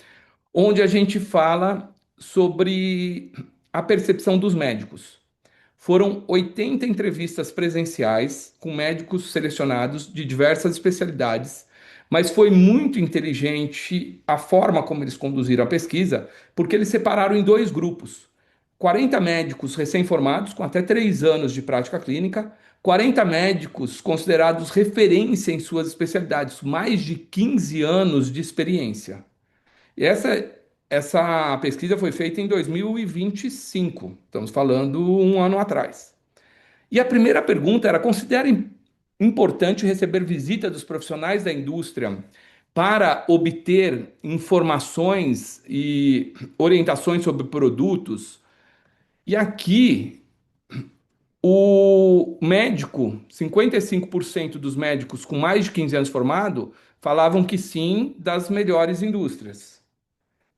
onde a gente fala sobre a percepção dos médicos. Foram 80 entrevistas presenciais com médicos selecionados de diversas especialidades, mas foi muito inteligente a forma como eles conduziram a pesquisa, porque eles separaram em dois grupos: 40 médicos recém-formados, com até 3 anos de prática clínica, 40 médicos considerados referência em suas especialidades, mais de 15 anos de experiência. E essa pesquisa foi feita em 2025, estamos falando um ano atrás. E a primeira pergunta era: considera importante receber visita dos profissionais da indústria para obter informações e orientações sobre produtos? E aqui, o médico, 55% dos médicos com mais de 15 anos formado, falavam que sim, das melhores indústrias.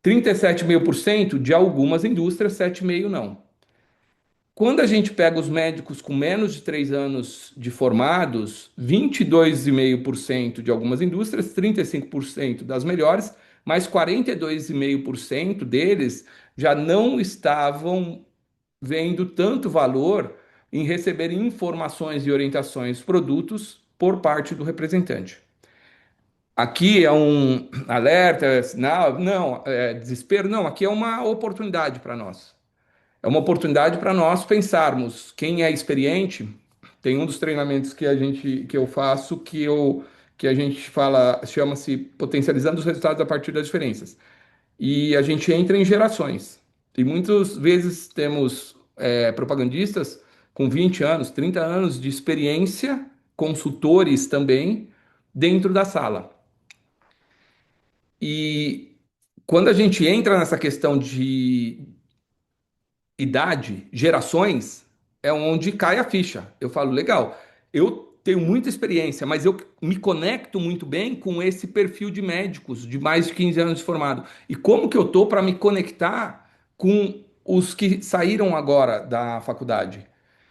37,5% de algumas indústrias, 7,5% não. Quando a gente pega os médicos com menos de 3 anos de formados, 22,5% de algumas indústrias, 35% das melhores, mas 42,5% deles já não estavam vendo tanto valor em receber informações e orientações produtos por parte do representante. Aqui é um alerta, é sinal, não, é desespero, não, aqui é uma oportunidade para nós. É uma oportunidade para nós pensarmos quem é experiente. Tem um dos treinamentos que eu faço que a gente fala, chama-se potencializando os resultados a partir das diferenças. E a gente entra em gerações. E muitas vezes temos propagandistas com 20 anos, 30 anos de experiência, consultores também, dentro da sala. E quando a gente entra nessa questão de idade, gerações, é onde cai a ficha. Eu falo: legal, eu tenho muita experiência, mas eu me conecto muito bem com esse perfil de médicos de mais de 15 anos de formado. E como que eu tô para me conectar com os que saíram agora da faculdade?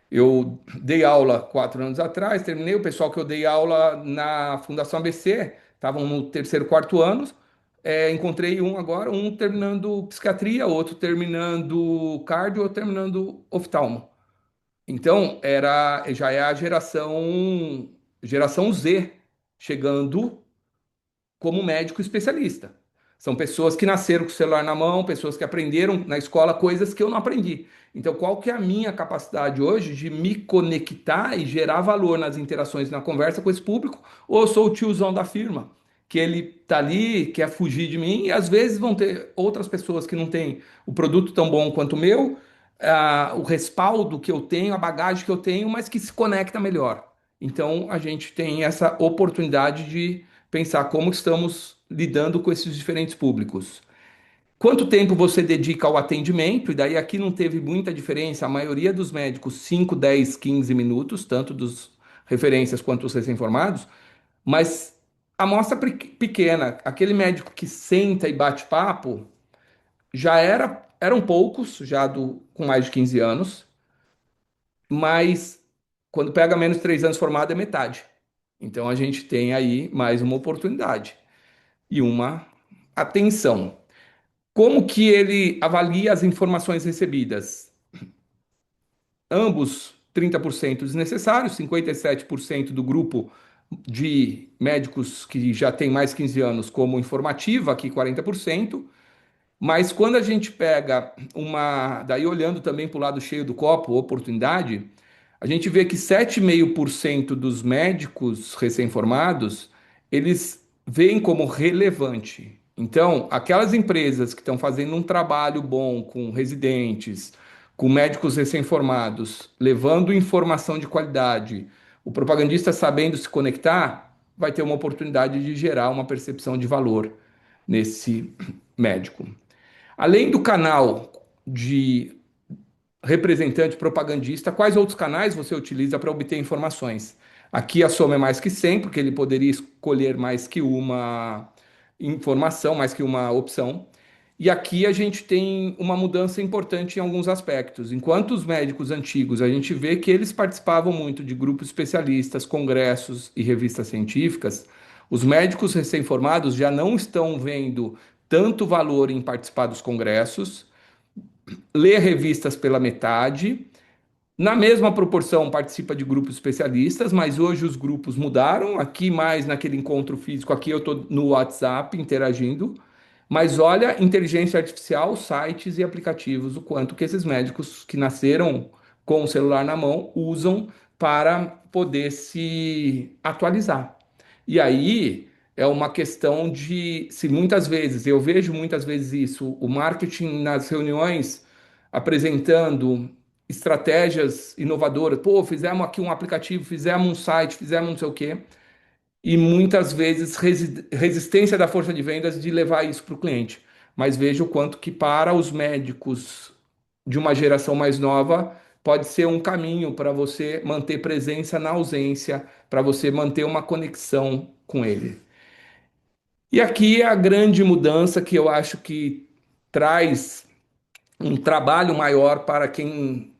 Eu dei aula 4 anos atrás, terminei. O pessoal que eu dei aula na Fundação ABC estavam no terceiro, quarto ano. Encontrei um agora, um terminando psiquiatria, outro terminando cardio, outro terminando oftalmo. Então, já é a geração Z chegando como médico especialista. São pessoas que nasceram com o celular na mão, pessoas que aprenderam na escola coisas que eu não aprendi. Então, qual que é a minha capacidade hoje de me conectar e gerar valor nas interações, na conversa com esse público? Ou eu sou o tiozão da firma, que ele tá ali, quer fugir de mim, e às vezes vão ter outras pessoas que não têm o produto tão bom quanto o meu, o respaldo que eu tenho, a bagagem que eu tenho, mas que se conecta melhor. Então, a gente tem essa oportunidade de pensar como estamos lidando com esses diferentes públicos. Quanto tempo você dedica ao atendimento? E daí aqui não teve muita diferença. A maioria dos médicos, 5, 10, 15 minutos, tanto dos referências quanto os recém-formados, mas a amostra pequena, aquele médico que senta e bate papo, eram poucos, com mais de 15 anos, mas quando pega menos de 3 anos formado é metade. Então a gente tem aí mais uma oportunidade e uma atenção. Como que ele avalia as informações recebidas? Ambos 30% desnecessários, 57% do grupo de médicos que já tem mais 15 anos como informativa, aqui 40%. Mas quando a gente pega daí olhando também para o lado cheio do copo, oportunidade, a gente vê que 7,5% dos médicos recém-formados, eles veem como relevante. Então, aquelas empresas que estão fazendo um trabalho bom com residentes, com médicos recém-formados, levando informação de qualidade, o propagandista sabendo se conectar, vai ter uma oportunidade de gerar uma percepção de valor nesse médico. Além do canal de representante propagandista, quais outros canais você utiliza para obter informações? Aqui a soma é mais que 100, porque ele poderia escolher mais que uma informação, mais que uma opção. E aqui a gente tem uma mudança importante em alguns aspectos. Enquanto os médicos antigos, a gente vê que eles participavam muito de grupos especialistas, congressos e revistas científicas, os médicos recém-formados já não estão vendo tanto valor em participar dos congressos, ler revistas pela metade. Na mesma proporção, participa de grupos especialistas, mas hoje os grupos mudaram. Aqui, mais naquele encontro físico, aqui eu estou no WhatsApp interagindo. Mas olha, inteligência artificial, sites e aplicativos, o quanto que esses médicos que nasceram com o celular na mão usam para poder se atualizar. E aí é uma questão de, se muitas vezes, eu vejo muitas vezes isso, o marketing nas reuniões apresentando estratégias inovadoras. Pô, fizemos aqui um aplicativo, fizemos um site, fizemos não sei o quê. E muitas vezes resistência da força de vendas de levar isso para o cliente. Mas veja o quanto que para os médicos de uma geração mais nova pode ser um caminho para você manter presença na ausência, para você manter uma conexão com ele. E aqui é a grande mudança que eu acho que traz um trabalho maior para quem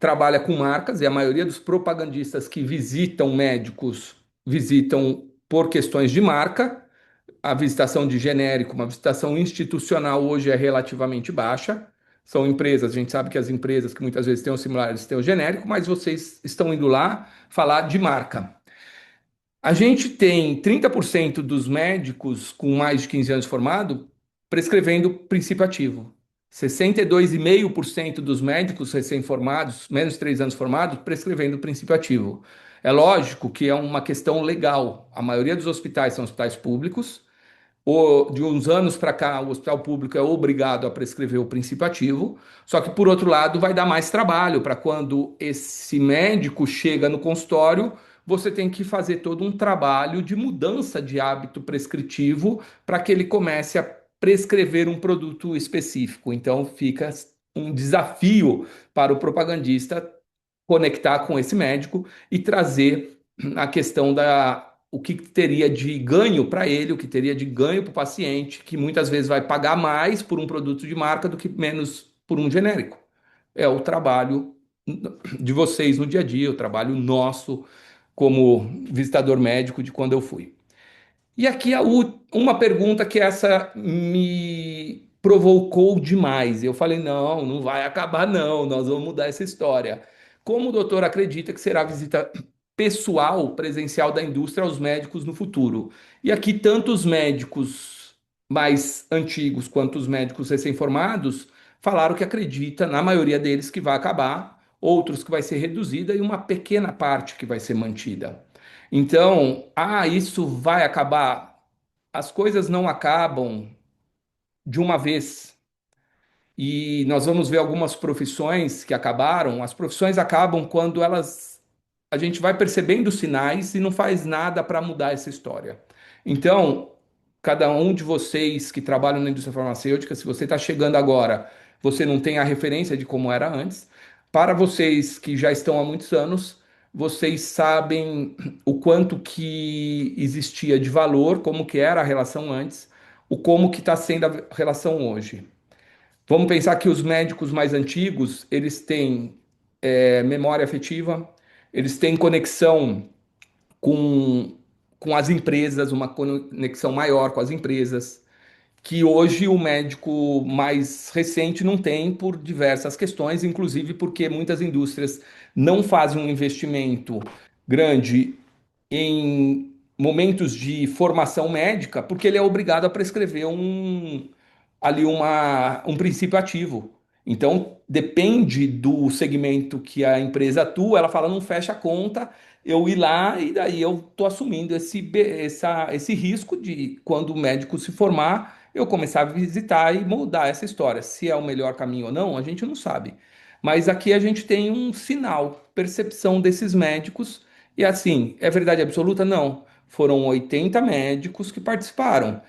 trabalha com marcas, e a maioria dos propagandistas que visitam médicos visitam por questões de marca. A visitação de genérico, uma visitação institucional hoje é relativamente baixa. São empresas, a gente sabe que as empresas que muitas vezes têm o similar, eles têm o genérico, mas vocês estão indo lá falar de marca. A gente tem 30% dos médicos com mais de 15 anos de formado prescrevendo princípio ativo. 62,5% dos médicos recém-formados, menos de 3 anos formados, prescrevendo princípio ativo. É lógico que é uma questão legal. A maioria dos hospitais são hospitais públicos. De uns anos para cá, o hospital público é obrigado a prescrever o princípio ativo. Só que, por outro lado, vai dar mais trabalho para quando esse médico chega no consultório, você tem que fazer todo um trabalho de mudança de hábito prescritivo para que ele comece a prescrever um produto específico. Então, fica um desafio para o propagandista conectar com esse médico e trazer a questão o que teria de ganho para ele, o que teria de ganho para o paciente, que muitas vezes vai pagar mais por um produto de marca do que menos por um genérico. É o trabalho de vocês no dia a dia, o trabalho nosso como visitador médico de quando eu fui. E aqui uma pergunta que essa me provocou demais. Eu falei: não, não vai acabar, não, nós vamos mudar essa história. Como o doutor acredita que será a visita pessoal, presencial da indústria aos médicos no futuro? E aqui, tanto os médicos mais antigos quanto os médicos recém-formados falaram que acredita, na maioria deles, que vai acabar, outros que vai ser reduzida e uma pequena parte que vai ser mantida. Então, isso vai acabar. As coisas não acabam de uma vez. E nós vamos ver algumas profissões que acabaram. As profissões acabam quando a gente vai percebendo os sinais e não faz nada para mudar essa história. Então, cada um de vocês que trabalham na indústria farmacêutica, se você está chegando agora, você não tem a referência de como era antes. Para vocês que já estão há muitos anos, vocês sabem o quanto que existia de valor, como que era a relação antes, o como que está sendo a relação hoje. Vamos pensar que os médicos mais antigos, eles têm memória afetiva, eles têm conexão com, com as empresas, uma conexão maior com as empresas, que hoje o médico mais recente não tem por diversas questões, inclusive porque muitas indústrias não fazem um investimento grande em momentos de formação médica, porque ele é obrigado a prescrever um princípio ativo. Então, depende do segmento que a empresa atua, ela fala, não fecha a conta, eu ir lá e daí eu estou assumindo esse risco de, quando o médico se formar, eu começar a visitar e mudar essa história. Se é o melhor caminho ou não, a gente não sabe. Mas aqui a gente tem um sinal, percepção desses médicos, e assim, é verdade absoluta? Não. Foram 80 médicos que participaram.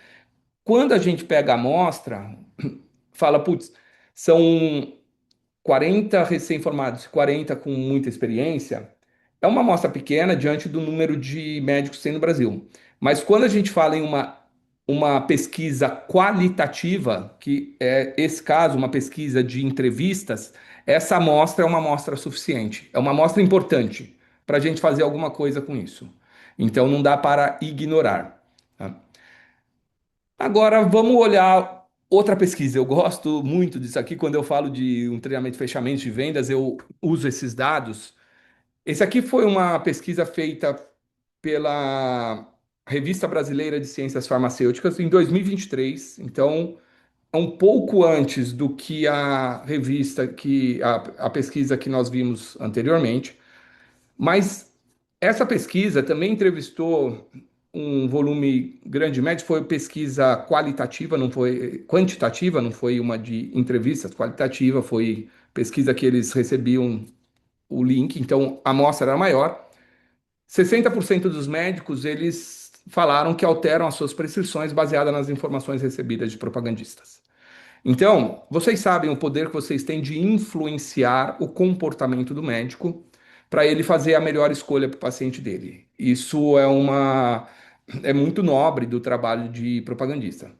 Quando a gente pega a amostra, fala, putz, são 40 recém-formados, 40 com muita experiência, é uma amostra pequena diante do número de médicos que tem no Brasil. Mas quando a gente fala em uma pesquisa qualitativa, que é esse caso, uma pesquisa de entrevistas, essa amostra é uma amostra suficiente, é uma amostra importante para a gente fazer alguma coisa com isso. Então não dá para ignorar. Tá? Agora vamos olhar outra pesquisa. Eu gosto muito disso aqui. Quando eu falo de um treinamento de fechamento de vendas, eu uso esses dados. Esse aqui foi uma pesquisa feita pela Revista Brasileira de Ciências Farmacêuticas em 2023. Então, é um pouco antes do que a pesquisa que nós vimos anteriormente. Mas essa pesquisa também entrevistou um volume grande médio, foi pesquisa qualitativa, não foi quantitativa, não foi uma de entrevistas qualitativa, foi pesquisa que eles recebiam o link, então a amostra era maior. 60% dos médicos, eles falaram que alteram as suas prescrições baseadas nas informações recebidas de propagandistas. Então, vocês sabem o poder que vocês têm de influenciar o comportamento do médico para ele fazer a melhor escolha para o paciente dele. Isso é muito nobre do trabalho de propagandista.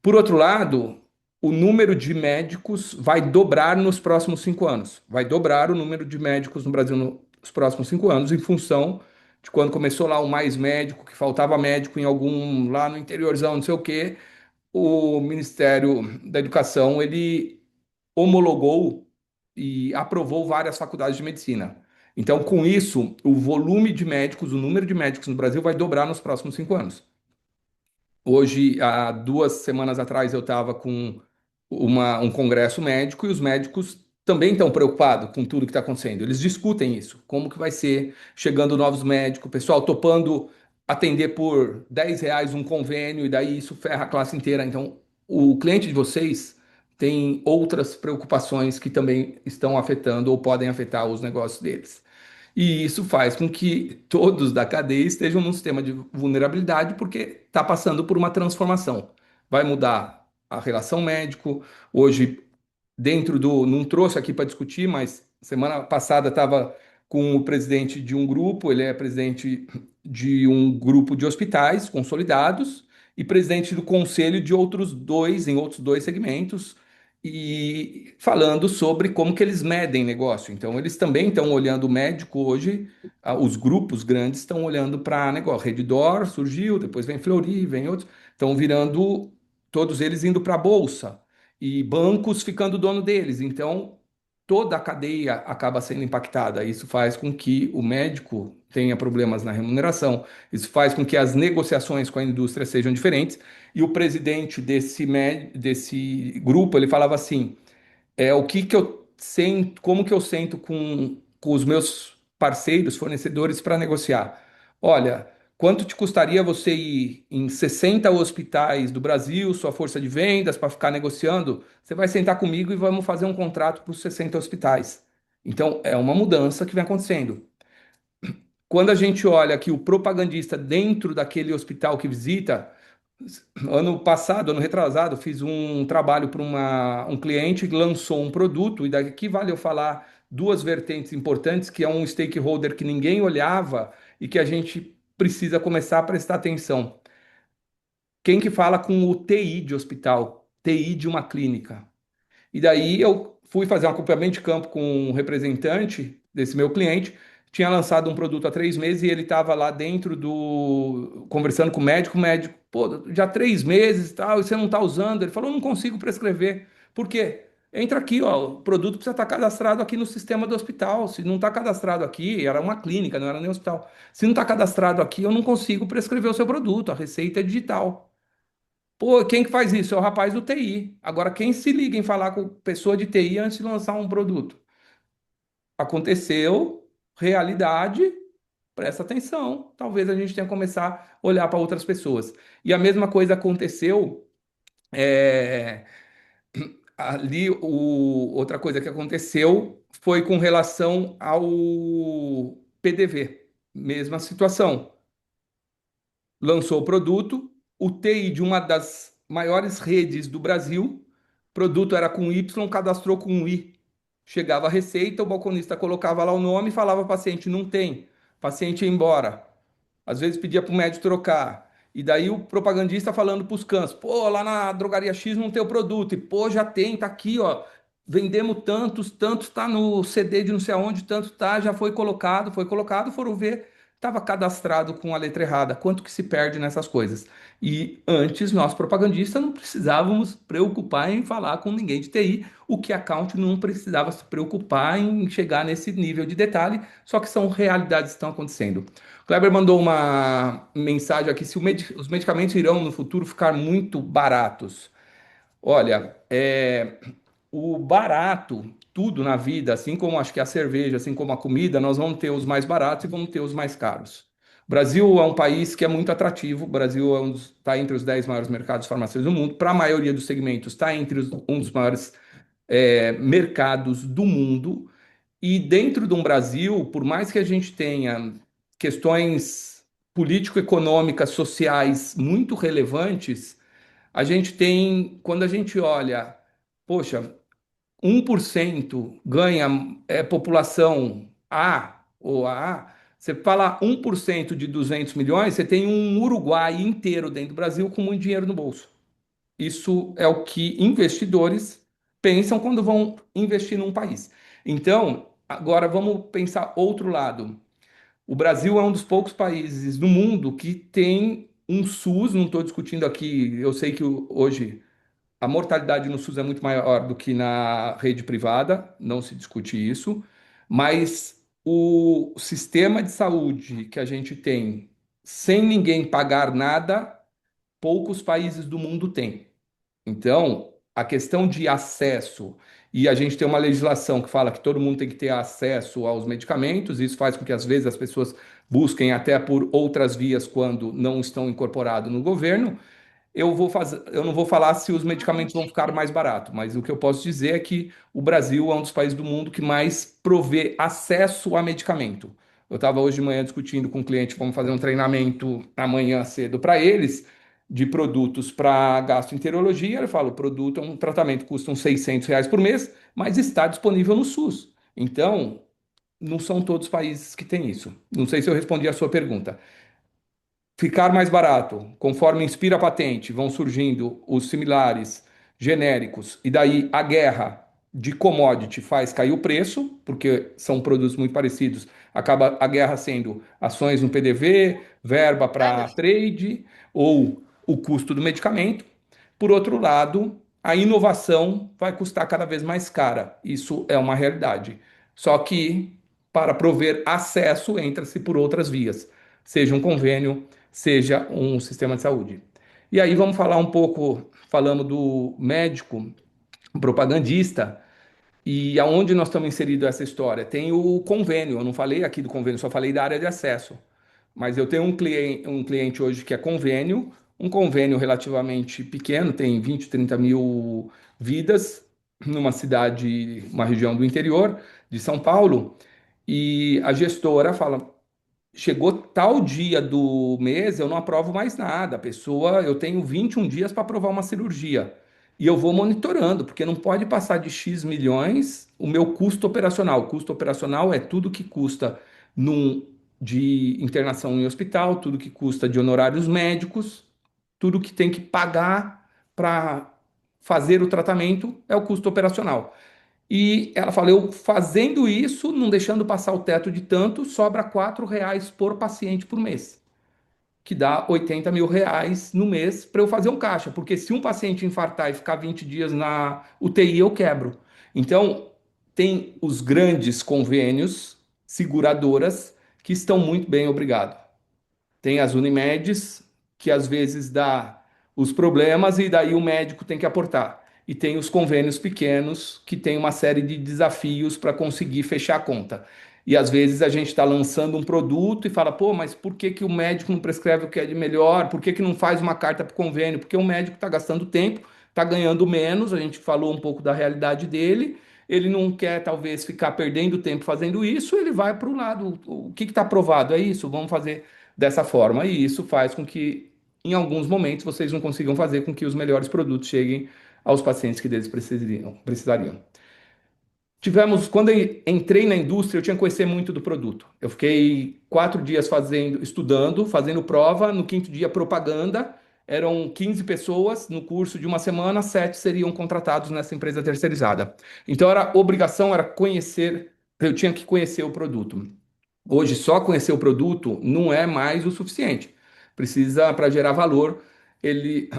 Por outro lado, o número de médicos vai dobrar nos próximos 5 anos. Vai dobrar o número de médicos no Brasil nos próximos 5 anos, em função de quando começou lá o Mais Médico, que faltava médico em algum lá no interiorzão, não sei o quê. O Ministério da Educação ele homologou e aprovou várias faculdades de medicina. Então, com isso, o volume de médicos, o número de médicos no Brasil vai dobrar nos próximos 5 anos. Hoje, há 2 semanas atrás, eu estava com um congresso médico e os médicos também estão preocupados com tudo que está acontecendo. Eles discutem isso, como que vai ser, chegando novos médicos, pessoal topando atender por R$ 10 um convênio e daí isso ferra a classe inteira. Então, o cliente de vocês tem outras preocupações que também estão afetando ou podem afetar os negócios deles. E isso faz com que todos da cadeia estejam num sistema de vulnerabilidade, porque está passando por uma transformação. Vai mudar a relação médico. Hoje, dentro do. Não trouxe aqui para discutir, mas semana passada estava com o presidente de um grupo, ele é presidente de um grupo de hospitais consolidados e presidente do conselho de outros dois, em outros dois segmentos. e falando sobre como que eles medem negócio. Então, eles também estão olhando o médico hoje, os grupos grandes estão olhando para negócio. Redditor surgiu, depois vem Fleury, vem outros, estão virando, todos eles indo para a bolsa e bancos ficando dono deles. Então, toda a cadeia acaba sendo impactada. Isso faz com que o médico tenha problemas na remuneração, isso faz com que as negociações com a indústria sejam diferentes. E o presidente desse grupo, ele falava assim, o que que eu sento, como que eu sento com os meus parceiros, fornecedores para negociar? Olha, quanto te custaria você ir em 60 hospitais do Brasil, sua força de vendas, para ficar negociando? Você vai sentar comigo e vamos fazer um contrato para os 60 hospitais. Então, é uma mudança que vem acontecendo. Quando a gente olha que o propagandista dentro daquele hospital que visita, ano passado, ano retrasado, fiz um trabalho para um cliente que lançou um produto, e daqui vale eu falar duas vertentes importantes, que é um stakeholder que ninguém olhava e que a gente precisa começar a prestar atenção. Quem que fala com o TI de hospital, TI de uma clínica? E daí eu fui fazer um acompanhamento de campo com um representante desse meu cliente, tinha lançado um produto há 3 meses e ele estava lá dentro conversando com o médico, pô, já 3 meses e tal, e você não está usando? Ele falou, não consigo prescrever. Por quê? Entra aqui, ó, o produto precisa estar cadastrado aqui no sistema do hospital. Se não está cadastrado aqui, era uma clínica, não era nem hospital. Se não está cadastrado aqui, eu não consigo prescrever o seu produto, a receita é digital. Pô, quem que faz isso? É o rapaz do TI. Agora, quem se liga em falar com pessoa de TI antes de lançar um produto? Aconteceu, realidade, presta atenção. Talvez a gente tenha que começar a olhar para outras pessoas. E a mesma coisa aconteceu, é, ali, outra coisa que aconteceu foi com relação ao PDV. Mesma situação, lançou o produto, o TI de uma das maiores redes do Brasil, produto era com Y, cadastrou com I. Chegava a receita, o balconista colocava lá o nome e falava ao paciente, não tem, paciente ia embora. Às vezes pedia para o médico trocar. E daí o propagandista falando para os cães, pô, lá na drogaria X não tem o produto. E pô, já tem, tá aqui, ó. Vendemos tantos, tantos, tá no CD de não sei aonde, tanto tá, já foi colocado, foram ver, estava cadastrado com a letra errada. Quanto que se perde nessas coisas? E antes, nós propagandistas não precisávamos preocupar em falar com ninguém de TI, o que a account não precisava se preocupar em chegar nesse nível de detalhe, só que são realidades que estão acontecendo. Kleber mandou uma mensagem aqui: se os medicamentos irão no futuro ficar muito baratos. Olha, o barato, tudo na vida, assim como acho que a cerveja, assim como a comida, nós vamos ter os mais baratos e vamos ter os mais caros. O Brasil é um país que é muito atrativo. O Brasil está entre os 10 maiores mercados farmacêuticos do mundo. Para a maioria dos segmentos, está entre um dos maiores mercados do mundo. E dentro de um Brasil, por mais que a gente tenha questões político-econômicas, sociais muito relevantes, a gente tem, quando a gente olha, poxa, 1% ganha população A ou A, você fala 1% de 200 milhões, você tem um Uruguai inteiro dentro do Brasil com muito dinheiro no bolso. Isso é o que investidores pensam quando vão investir num país. Então, agora vamos pensar outro lado. O Brasil é um dos poucos países no mundo que tem um SUS, não estou discutindo aqui, eu sei que hoje a mortalidade no SUS é muito maior do que na rede privada, não se discute isso, mas o sistema de saúde que a gente tem sem ninguém pagar nada, poucos países do mundo têm. Então, a questão de acesso, e a gente tem uma legislação que fala que todo mundo tem que ter acesso aos medicamentos, isso faz com que às vezes as pessoas busquem até por outras vias quando não estão incorporados no governo. Eu não vou falar se os medicamentos vão ficar mais baratos, mas o que eu posso dizer é que o Brasil é um dos países do mundo que mais provê acesso a medicamento. Eu estava hoje de manhã discutindo com um cliente, vamos fazer um treinamento amanhã cedo para eles, de produtos para gastroenterologia. Ele fala, o produto é um tratamento que custa uns R$ 600 por mês, mas está disponível no SUS. Então, não são todos os países que têm isso. Não sei se eu respondi a sua pergunta. Ficar mais barato, conforme inspira a patente, vão surgindo os similares, genéricos, e daí a guerra de commodity faz cair o preço, porque são produtos muito parecidos, acaba a guerra sendo ações no PDV, verba para trade ou o custo do medicamento. Por outro lado, a inovação vai custar cada vez mais cara. Isso é uma realidade. Só que para prover acesso, entra-se por outras vias, seja um convênio, seja um sistema de saúde. E aí vamos falar um pouco, falando do médico propagandista, e aonde nós estamos inseridos essa história? Tem o convênio, eu não falei aqui do convênio, só falei da área de acesso. Mas eu tenho um cliente hoje que é convênio, um convênio relativamente pequeno, tem 20, 30 mil vidas, numa cidade, uma região do interior de São Paulo, e a gestora fala: chegou tal dia do mês, eu não aprovo mais nada. A pessoa, eu tenho 21 dias para aprovar uma cirurgia. E eu vou monitorando, porque não pode passar de X milhões o meu custo operacional. O custo operacional é tudo que custa de internação em hospital, tudo que custa de honorários médicos, tudo que tem que pagar para fazer o tratamento é o custo operacional. E ela fala: eu fazendo isso, não deixando passar o teto de tanto, sobra R$ 4 por paciente por mês, que dá R$ 80 mil no mês para eu fazer um caixa, porque se um paciente infartar e ficar 20 dias na UTI, eu quebro. Então, tem os grandes convênios, seguradoras, que estão muito bem, obrigado. Tem as Unimedes, que às vezes dá os problemas e daí o médico tem que aportar. E tem os convênios pequenos, que tem uma série de desafios para conseguir fechar a conta. E às vezes a gente está lançando um produto e fala: pô, mas por que que o médico não prescreve o que é de melhor? Por que que não faz uma carta para o convênio? Porque o médico está gastando tempo, está ganhando menos, a gente falou um pouco da realidade dele, ele não quer talvez ficar perdendo tempo fazendo isso, ele vai para o lado, o que está aprovado? É isso, vamos fazer dessa forma, e isso faz com que, em alguns momentos, vocês não consigam fazer com que os melhores produtos cheguem aos pacientes que deles precisariam. Tivemos, quando eu entrei na indústria, eu tinha que conhecer muito do produto. Eu fiquei 4 dias estudando, fazendo prova. No quinto dia, propaganda. Eram 15 pessoas no curso de uma semana, 7 seriam contratados nessa empresa terceirizada. Então, era obrigação, era conhecer, eu tinha que conhecer o produto. Hoje, só conhecer o produto não é mais o suficiente. Precisa, para gerar valor,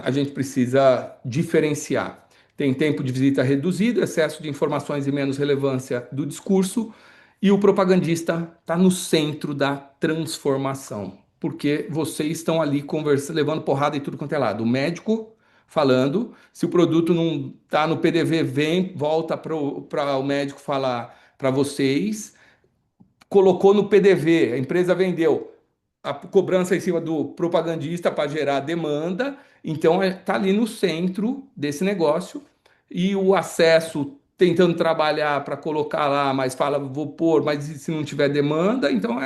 a gente precisa diferenciar. Tem tempo de visita reduzido, excesso de informações e menos relevância do discurso, e o propagandista está no centro da transformação, porque vocês estão ali conversando, levando porrada e tudo quanto é lado. O médico falando, se o produto não está no PDV, vem, volta para o médico falar para vocês, colocou no PDV, a empresa vendeu a cobrança em cima do propagandista para gerar demanda, então está ali no centro desse negócio, e o acesso tentando trabalhar para colocar lá, mas fala, vou pôr, mas e se não tiver demanda? Então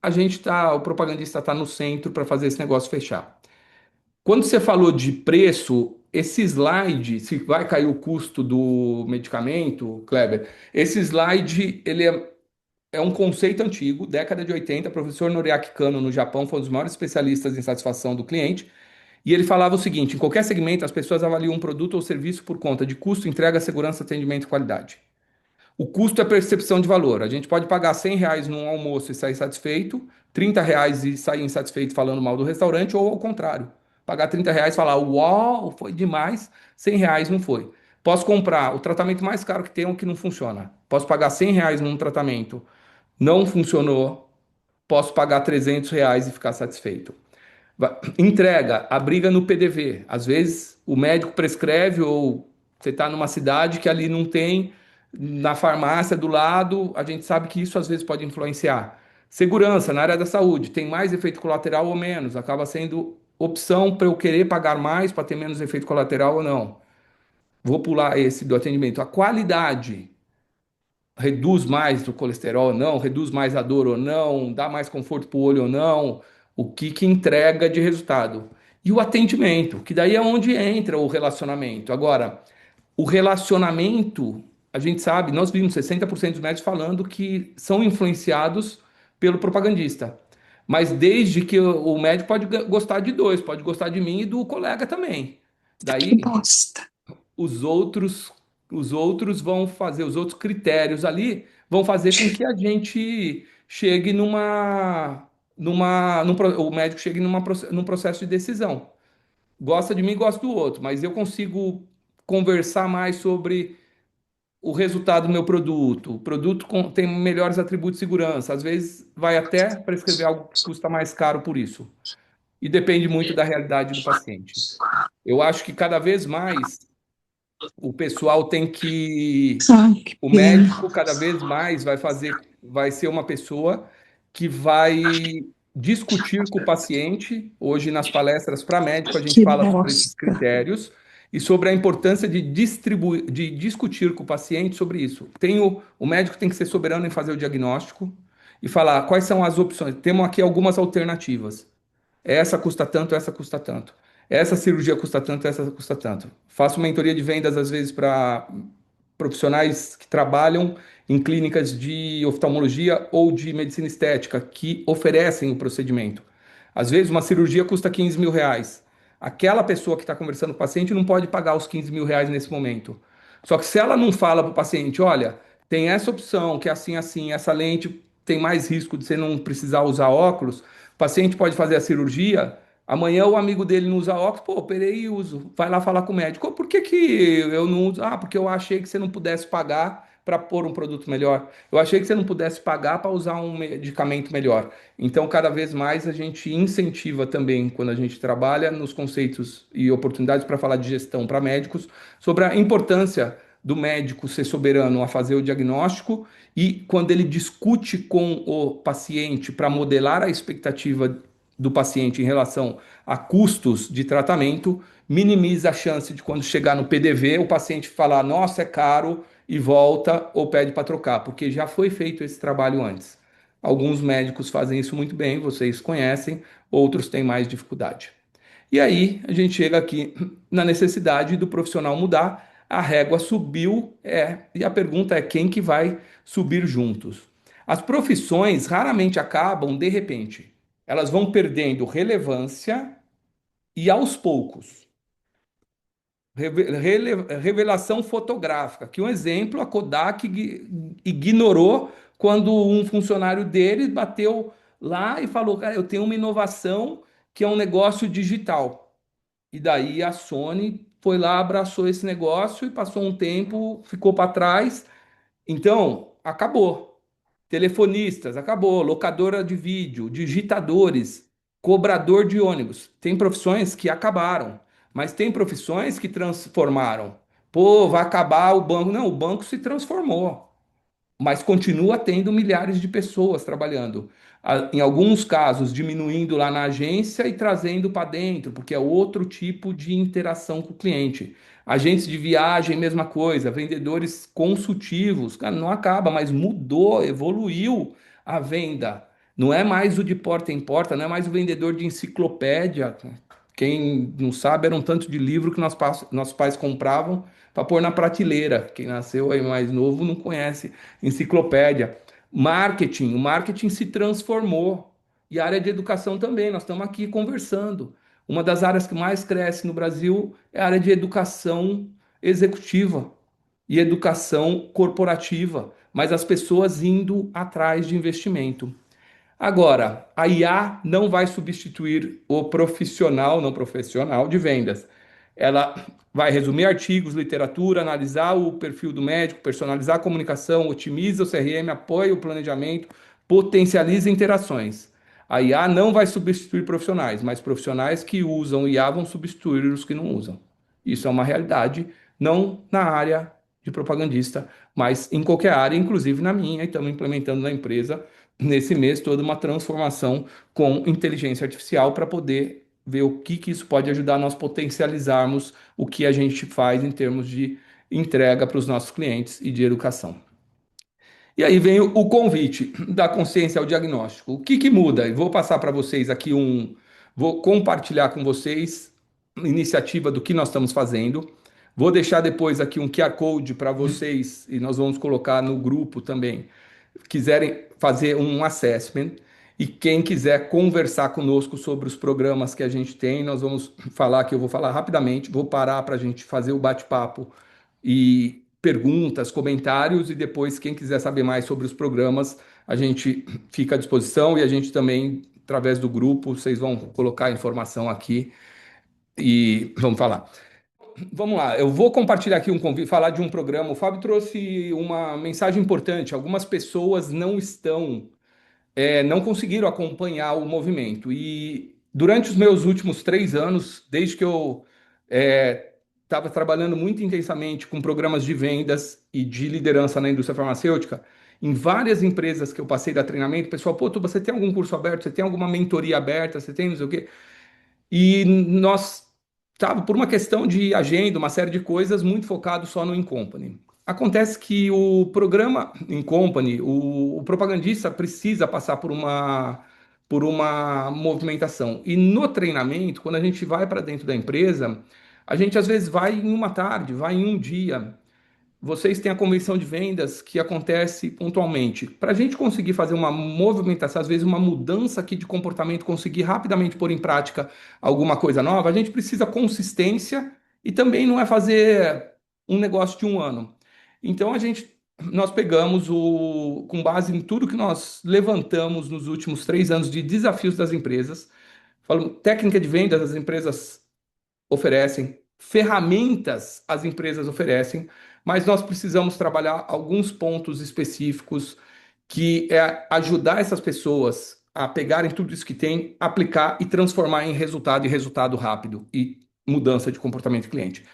a gente tá, o propagandista está no centro para fazer esse negócio fechar. Quando você falou de preço, esse slide, se vai cair o custo do medicamento, Kleber, esse slide é um conceito antigo, década de 80, professor Noriaki Kano no Japão foi um dos maiores especialistas em satisfação do cliente, e ele falava o seguinte: em qualquer segmento, as pessoas avaliam um produto ou serviço por conta de custo, entrega, segurança, atendimento e qualidade. O custo é percepção de valor. A gente pode pagar R$ 100 num almoço e sair satisfeito, R$ 30 e sair insatisfeito falando mal do restaurante, ou ao contrário. Pagar R$ 30 e falar: uau, foi demais, R$ 100 não foi. Posso comprar o tratamento mais caro que tem ou que não funciona. Posso pagar R$ 100 num tratamento, não funcionou, posso pagar R$ 300 e ficar satisfeito. Entrega, a briga no PDV. Às vezes o médico prescreve ou você está numa cidade que ali não tem, na farmácia do lado, a gente sabe que isso às vezes pode influenciar. Segurança na área da saúde, tem mais efeito colateral ou menos? Acaba sendo opção para eu querer pagar mais para ter menos efeito colateral ou não. Vou pular esse do atendimento. A qualidade reduz mais o colesterol ou não, reduz mais a dor ou não, dá mais conforto para o olho ou não, o que que entrega de resultado. E o atendimento, que daí é onde entra o relacionamento. Agora, o relacionamento, a gente sabe, nós vimos 60% dos médicos falando que são influenciados pelo propagandista. Mas desde que o médico pode gostar de dois, pode gostar de mim e do colega também. Que Daí bosta. os outros, os outros vão fazer, os outros critérios ali vão fazer com que a gente chegue o médico chegue num processo de decisão. Gosta de mim, gosta do outro, mas eu consigo conversar mais sobre o resultado do meu produto. O produto tem melhores atributos de segurança. Às vezes vai até prescrever algo que custa mais caro por isso. E depende muito da realidade do paciente. Eu acho que cada vez mais o pessoal tem que. Ai, que O pena. médico cada vez mais vai ser uma pessoa que vai discutir com o paciente. Hoje, nas palestras para médico, a gente Que fala sobre esses bosta. critérios e sobre a importância de discutir com o paciente sobre isso. O médico tem que ser soberano em fazer o diagnóstico e falar quais são as opções. Temos aqui algumas alternativas. Essa custa tanto, essa custa tanto. Essa cirurgia custa tanto, essa custa tanto. Faço mentoria de vendas, às vezes, para profissionais que trabalham em clínicas de oftalmologia ou de medicina estética que oferecem o procedimento. Às vezes, uma cirurgia custa 15 mil reais. Aquela pessoa que está conversando com o paciente não pode pagar os 15 mil reais nesse momento. Só que se ela não fala para o paciente, olha, tem essa opção, que é assim, assim, essa lente tem mais risco de você não precisar usar óculos, o paciente pode fazer a cirurgia, amanhã o amigo dele não usa óculos, pô, operei e uso. Vai lá falar com o médico. Por que que eu não uso? Ah, porque eu achei que você não pudesse pagar para pôr um produto melhor. Eu achei que você não pudesse pagar para usar um medicamento melhor. Então, cada vez mais a gente incentiva também, quando a gente trabalha nos conceitos e oportunidades para falar de gestão para médicos, sobre a importância do médico ser soberano a fazer o diagnóstico e quando ele discute com o paciente para modelar a expectativa do paciente em relação a custos de tratamento, minimiza a chance de quando chegar no PDV o paciente falar, nossa, é caro e volta ou pede para trocar, porque já foi feito esse trabalho antes. Alguns médicos fazem isso muito bem, vocês conhecem, outros têm mais dificuldade. E aí a gente chega aqui na necessidade do profissional mudar, a régua subiu, e a pergunta é quem que vai subir juntos. As profissões raramente acabam de repente. Elas vão perdendo relevância e aos poucos. Revelação fotográfica, que um exemplo, a Kodak ignorou quando um funcionário deles bateu lá e falou, cara, eu tenho uma inovação que é um negócio digital. E daí a Sony foi lá, abraçou esse negócio e passou um tempo, ficou para trás. Então, acabou. Telefonistas, acabou. Locadora de vídeo, digitadores, cobrador de ônibus. Tem profissões que acabaram, mas tem profissões que transformaram. Pô, vai acabar o banco. Não, o banco se transformou, mas continua tendo milhares de pessoas trabalhando. Em alguns casos, diminuindo lá na agência e trazendo para dentro, porque é outro tipo de interação com o cliente. Agentes de viagem, mesma coisa. Vendedores consultivos, cara, não acaba, mas mudou, evoluiu a venda. Não é mais o de porta em porta, não é mais o vendedor de enciclopédia. Quem não sabe, era um tanto de livro que nossos pais compravam para pôr na prateleira. Quem nasceu aí mais novo não conhece enciclopédia. Marketing, o marketing se transformou. E a área de educação também, nós estamos aqui conversando. Uma das áreas que mais cresce no Brasil é a área de educação executiva e educação corporativa, mas as pessoas indo atrás de investimento. Agora, a IA não vai substituir o profissional, não profissional de vendas. Ela vai resumir artigos, literatura, analisar o perfil do médico, personalizar a comunicação, otimiza o CRM, apoia o planejamento, potencializa interações. A IA não vai substituir profissionais, mas profissionais que usam IA vão substituir os que não usam. Isso é uma realidade, não na área de propagandista, mas em qualquer área, inclusive na minha, e estamos implementando na empresa nesse mês toda uma transformação com inteligência artificial para poder ver o que isso pode ajudar a nós potencializarmos o que a gente faz em termos de entrega para os nossos clientes e de educação. E aí vem o convite da consciência ao diagnóstico. O que que muda? E vou passar para vocês aqui vou compartilhar com vocês a iniciativa do que nós estamos fazendo. Vou deixar depois aqui um QR Code para vocês e nós vamos colocar no grupo também quiserem fazer um assessment. E quem quiser conversar conosco sobre os programas que a gente tem, nós vamos falar que eu vou falar rapidamente, vou parar para a gente fazer o bate-papo e perguntas, comentários, e depois, quem quiser saber mais sobre os programas, a gente fica à disposição e a gente também, através do grupo, vocês vão colocar a informação aqui e vamos falar. Vamos lá, eu vou compartilhar aqui um convite, falar de um programa. O Fábio trouxe uma mensagem importante. Algumas pessoas não conseguiram acompanhar o movimento. E durante os meus últimos 3 anos, desde que eu estava trabalhando muito intensamente com programas de vendas e de liderança na indústria farmacêutica, em várias empresas que eu passei da treinamento, o pessoal, pô, Tuba, você tem algum curso aberto? Você tem alguma mentoria aberta? Você tem não sei o quê? E nós estava por uma questão de agenda, uma série de coisas, muito focado só no In-Company. Acontece que o programa In-Company, o propagandista precisa passar por uma movimentação. E no treinamento, quando a gente vai para dentro da empresa, a gente às vezes vai em uma tarde, vai em um dia. Vocês têm a convenção de vendas que acontece pontualmente. Para a gente conseguir fazer uma movimentação, às vezes uma mudança aqui de comportamento, conseguir rapidamente pôr em prática alguma coisa nova, a gente precisa consistência e também não é fazer um negócio de um ano. Então nós pegamos com base em tudo que nós levantamos nos últimos 3 anos de desafios das empresas, falando técnica de vendas, as empresas oferecem, ferramentas as empresas oferecem, mas nós precisamos trabalhar alguns pontos específicos que é ajudar essas pessoas a pegarem tudo isso que tem, aplicar e transformar em resultado e resultado rápido e mudança de comportamento do cliente.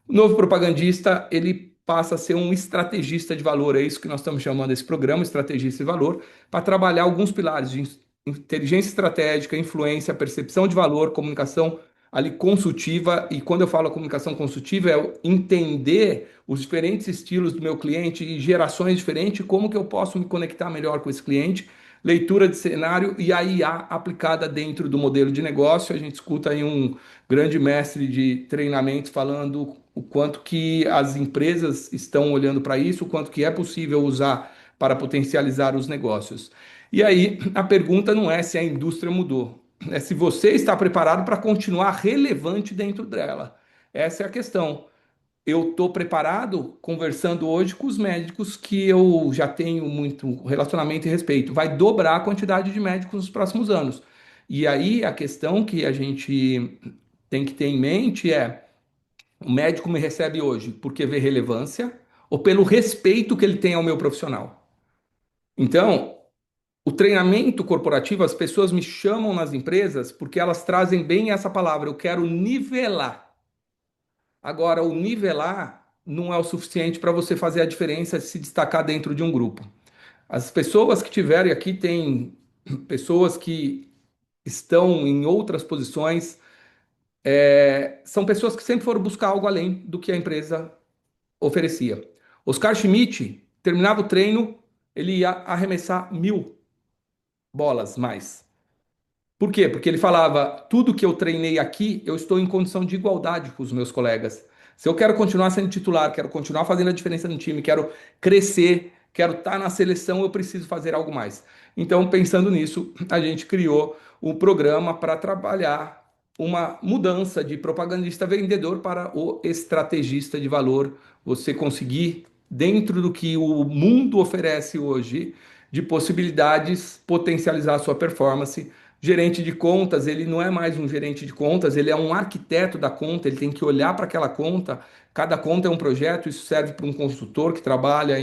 O novo propagandista, ele passa a ser um estrategista de valor, é isso que nós estamos chamando esse programa, estrategista de valor, para trabalhar alguns pilares de inteligência estratégica, influência, percepção de valor, comunicação ali consultiva. E quando eu falo comunicação consultiva, é entender os diferentes estilos do meu cliente e gerações diferentes, como que eu posso me conectar melhor com esse cliente, leitura de cenário e a IA aplicada dentro do modelo de negócio. A gente escuta aí um grande mestre de treinamento falando o quanto que as empresas estão olhando para isso, o quanto que é possível usar para potencializar os negócios. E aí a pergunta não é se a indústria mudou, é se você está preparado para continuar relevante dentro dela. Essa é a questão. Eu estou preparado, conversando hoje com os médicos que eu já tenho muito relacionamento e respeito. Vai dobrar a quantidade de médicos nos próximos anos. E aí a questão que a gente tem que ter em mente é: o médico me recebe hoje porque vê relevância ou pelo respeito que ele tem ao meu profissional? Então, o treinamento corporativo, as pessoas me chamam nas empresas porque elas trazem bem essa palavra: eu quero nivelar. Agora, o nivelar não é o suficiente para você fazer a diferença, se destacar dentro de um grupo. As pessoas que tiverem aqui, tem pessoas que estão em outras posições, são pessoas que sempre foram buscar algo além do que a empresa oferecia. Oscar Schmidt terminava o treino, ele ia arremessar 1.000 bolas mais. Por quê? Porque ele falava: tudo que eu treinei aqui, eu estou em condição de igualdade com os meus colegas. Se eu quero continuar sendo titular, quero continuar fazendo a diferença no time, quero crescer, quero estar na seleção, eu preciso fazer algo mais. Então, pensando nisso, a gente criou o programa para trabalhar uma mudança de propagandista vendedor para o estrategista de valor. Você conseguir, dentro do que o mundo oferece hoje, de possibilidades, potencializar a sua performance. Gerente de contas, ele não é mais um gerente de contas, ele é um arquiteto da conta, ele tem que olhar para aquela conta. Cada conta é um projeto. Isso serve para um consultor que trabalha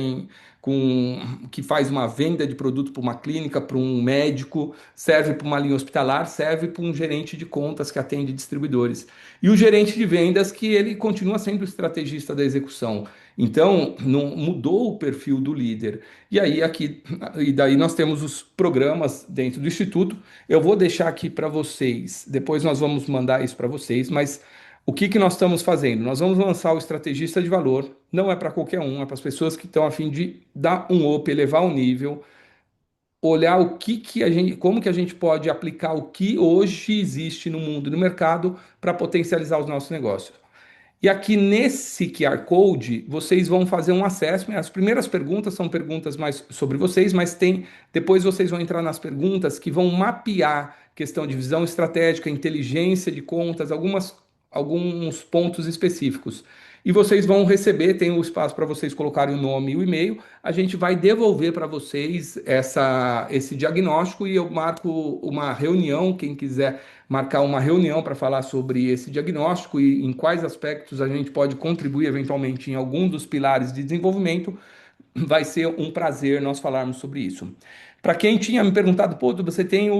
que faz uma venda de produto para uma clínica, para um médico, serve para uma linha hospitalar, serve para um gerente de contas que atende distribuidores. E o gerente de vendas, que ele continua sendo o estrategista da execução. Então, não mudou o perfil do líder. E daí nós temos os programas dentro do Instituto. Eu vou deixar aqui para vocês, depois nós vamos mandar isso para vocês, mas o que que nós estamos fazendo? Nós vamos lançar o estrategista de valor, não é para qualquer um, é para as pessoas que estão a fim de dar um up, elevar o nível, olhar o que que a gente, como que a gente pode aplicar o que hoje existe no mundo, no mercado, para potencializar os nossos negócios. E aqui nesse QR Code, vocês vão fazer um assessment. As primeiras perguntas são perguntas mais sobre vocês, mas depois vocês vão entrar nas perguntas que vão mapear questão de visão estratégica, inteligência de contas, alguns pontos específicos. E vocês vão receber, tem o espaço para vocês colocarem o nome e o e-mail. A gente vai devolver para vocês esse diagnóstico e eu marco uma reunião, quem quiser marcar uma reunião para falar sobre esse diagnóstico e em quais aspectos a gente pode contribuir eventualmente em algum dos pilares de desenvolvimento, vai ser um prazer nós falarmos sobre isso. Para quem tinha me perguntado, pô, você tem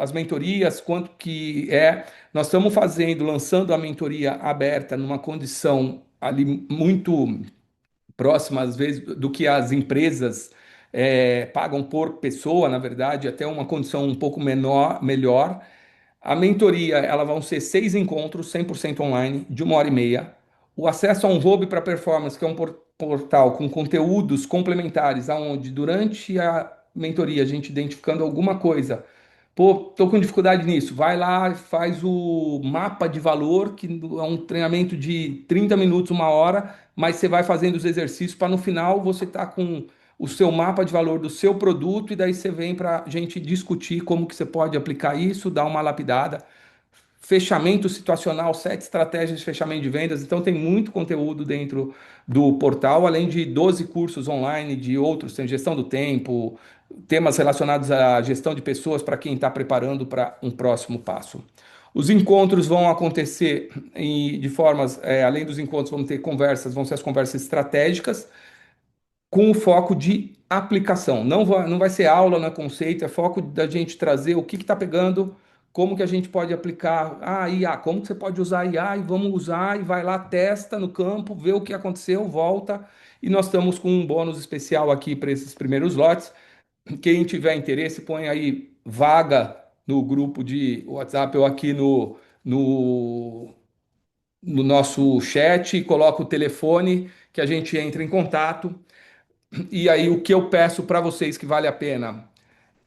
as mentorias, quanto que é? Nós estamos lançando a mentoria aberta numa condição ali muito próxima, às vezes, do que as empresas pagam por pessoa, na verdade, até uma condição um pouco melhor. A mentoria, ela vão ser 6 encontros, 100% online, de 1 hora e meia. O acesso a um Hub para Performance, que é um portal com conteúdos complementares, aonde durante a mentoria a gente identificando alguma coisa, pô, tô com dificuldade nisso, vai lá e faz o mapa de valor, que é um treinamento de 30 minutos, 1 hora, mas você vai fazendo os exercícios para no final você estar com o seu mapa de valor do seu produto e daí você vem para a gente discutir como que você pode aplicar isso, dar uma lapidada. Fechamento situacional, 7 estratégias de fechamento de vendas. Então tem muito conteúdo dentro do portal, além de 12 cursos online de outros, tem gestão do tempo, temas relacionados à gestão de pessoas para quem está preparando para um próximo passo. Os encontros vão acontecer de formas, além dos encontros, vão ter conversas, vão ser as conversas estratégicas, com o foco de aplicação. Não vai ser aula, não é conceito, é foco da gente trazer o que está pegando, como que a gente pode aplicar a IA, como que você pode usar a IA e vamos usar e vai lá, testa no campo, vê o que aconteceu, volta. E nós estamos com um bônus especial aqui para esses primeiros lotes. Quem tiver interesse, põe aí vaga no grupo de WhatsApp ou aqui no nosso chat, coloca o telefone que a gente entra em contato. E aí, o que eu peço para vocês que vale a pena,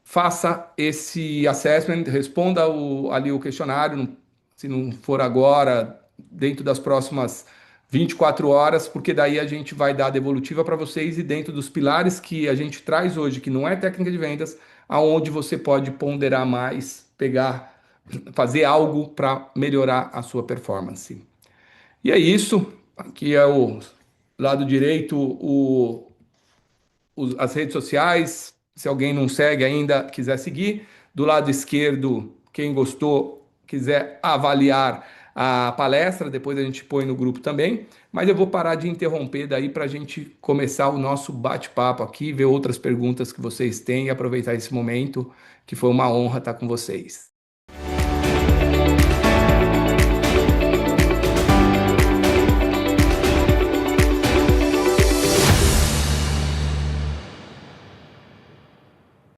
faça esse assessment, responda ali o questionário, se não for agora, dentro das próximas 24 horas, porque daí a gente vai dar a devolutiva para vocês e dentro dos pilares que a gente traz hoje, que não é técnica de vendas, aonde você pode ponderar mais, pegar, fazer algo para melhorar a sua performance. E é isso. Aqui é o lado direito, as redes sociais, se alguém não segue ainda, quiser seguir. Do lado esquerdo, quem gostou, quiser avaliar a palestra, depois a gente põe no grupo também. Mas eu vou parar de interromper daí para a gente começar o nosso bate-papo aqui, ver outras perguntas que vocês têm e aproveitar esse momento, que foi uma honra estar com vocês.